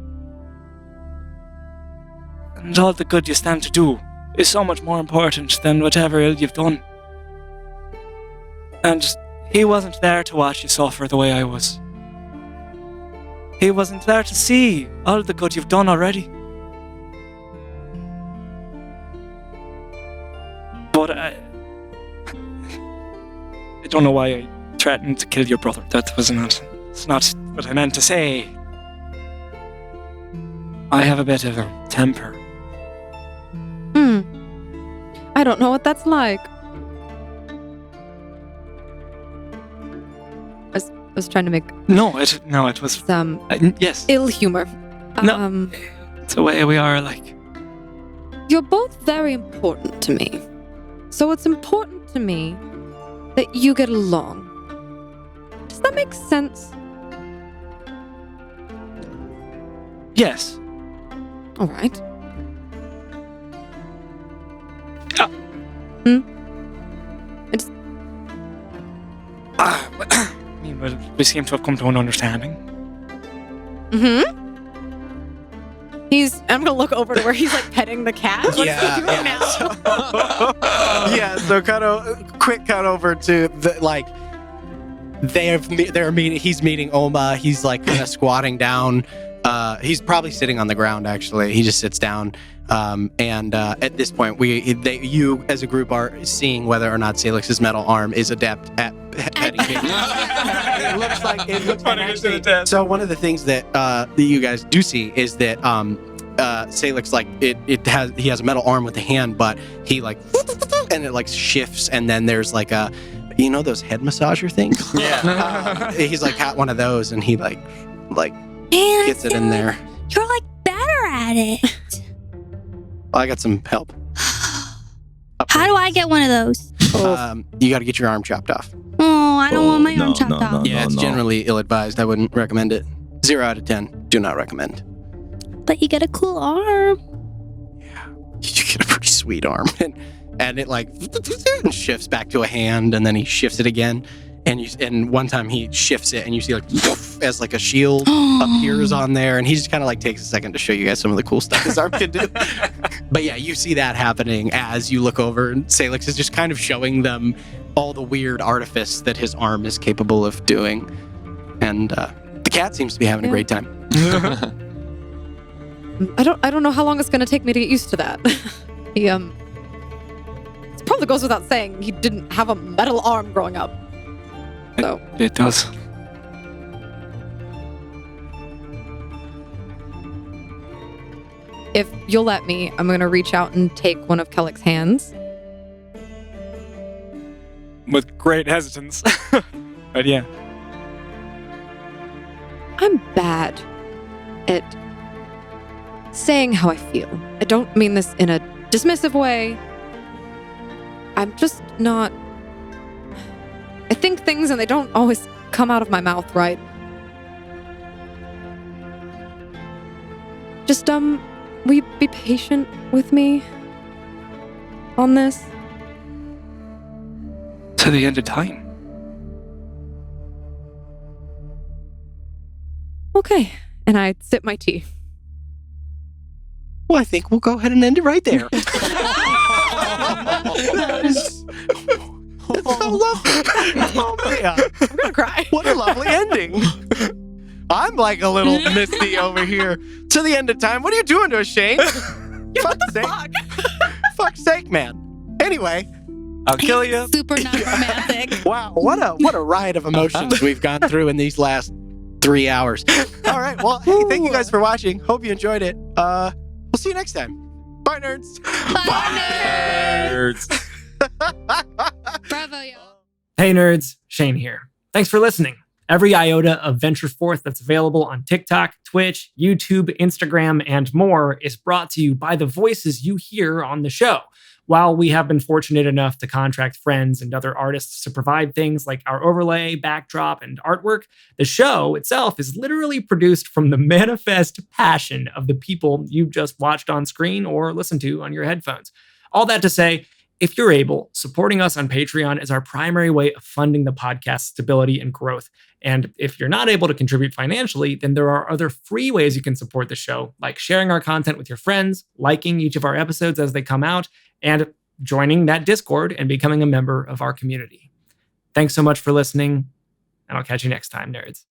and all the good you stand to do is so much more important than whatever ill you've done. And he wasn't there to watch you suffer the way I was. He wasn't there to see all the good you've done already. But I don't know why I threatened to kill your brother. It's not what I meant to say. I have a bit of a temper. I don't know what that's like. I was trying to make No, it was. some Yes, ill humor. No. It's the way we are. Like, You're both very important to me. So it's important to me that you get along. Does that make sense? yes. All right. I mean, well, we seem to have come to an understanding. Mm-hmm. I'm gonna look over to where he's like petting the cat. What's he doing now? Yeah, so quick cut over to the like they're meeting. He's meeting Olma. He's like kind of squatting down. He's probably sitting on the ground. Actually, he just sits down. And at this point, you as a group are seeing whether or not Ceallach's metal arm is adept at petting people. It looks like actually, so one of the things that you guys do see is that Ceallach's like he has a metal arm with a hand, but he like and it like shifts, and then there's like You know those head massager things? Yeah. He's like got one of those, and he like Man, gets it in there. You're like better at it. Well, I got some help. How do I get one of those? You got to get your arm chopped off. Oh, I don't want my arm no, chopped no, off. Yeah, it's no. generally ill-advised. I wouldn't recommend it. 0 out of 10. Do not recommend. But you get a cool arm. You get a pretty sweet arm, and it like shifts back to a hand, and then he shifts it again, and one time he shifts it, and you see like as like a shield appears on there, and he just kind of like takes a second to show you guys some of the cool stuff his arm can do. But yeah, you see that happening as you look over, and Ceallach is just kind of showing them all the weird artifice that his arm is capable of doing, and the cat seems to be having a great time. I don't know how long it's gonna take me to get used to that. He it probably goes without saying he didn't have a metal arm growing up. So It does. if you'll let me, I'm gonna reach out and take one of Ceallach's hands. With great hesitance. But yeah. I'm bad at saying how I feel. I don't mean this in a dismissive way. I'm just not. I think things and they don't always come out of my mouth right. Just, will you be patient with me on this? To the end of time. Okay. And I sip my tea. Well, I think we'll go ahead and end it right there. It's so lovely. Oh, man. I'm gonna cry. What a lovely ending. I'm like a little misty over here. To the end of time. What are you doing to us, Shane? Fuck's sake. Fuck's sake, man. Anyway. I'll kill you. Super non-romantic. Wow, what a riot of emotions we've gone through in these last 3 hours. All right, well, hey, thank you guys for watching. Hope you enjoyed it. We'll see you next time. Bye, nerds. Bye, Bravo, y'all. Hey nerds, Shane here. Thanks for listening. Every iota of Venture Forth that's available on TikTok, Twitch, YouTube, Instagram, and more is brought to you by the voices you hear on the show. While we have been fortunate enough to contract friends and other artists to provide things like our overlay, backdrop, and artwork, the show itself is literally produced from the manifest passion of the people you've just watched on screen or listened to on your headphones. All that to say, if you're able, supporting us on Patreon is our primary way of funding the podcast's stability and growth. And if you're not able to contribute financially, then there are other free ways you can support the show, like sharing our content with your friends, liking each of our episodes as they come out, and joining that Discord and becoming a member of our community. Thanks so much for listening, and I'll catch you next time, nerds.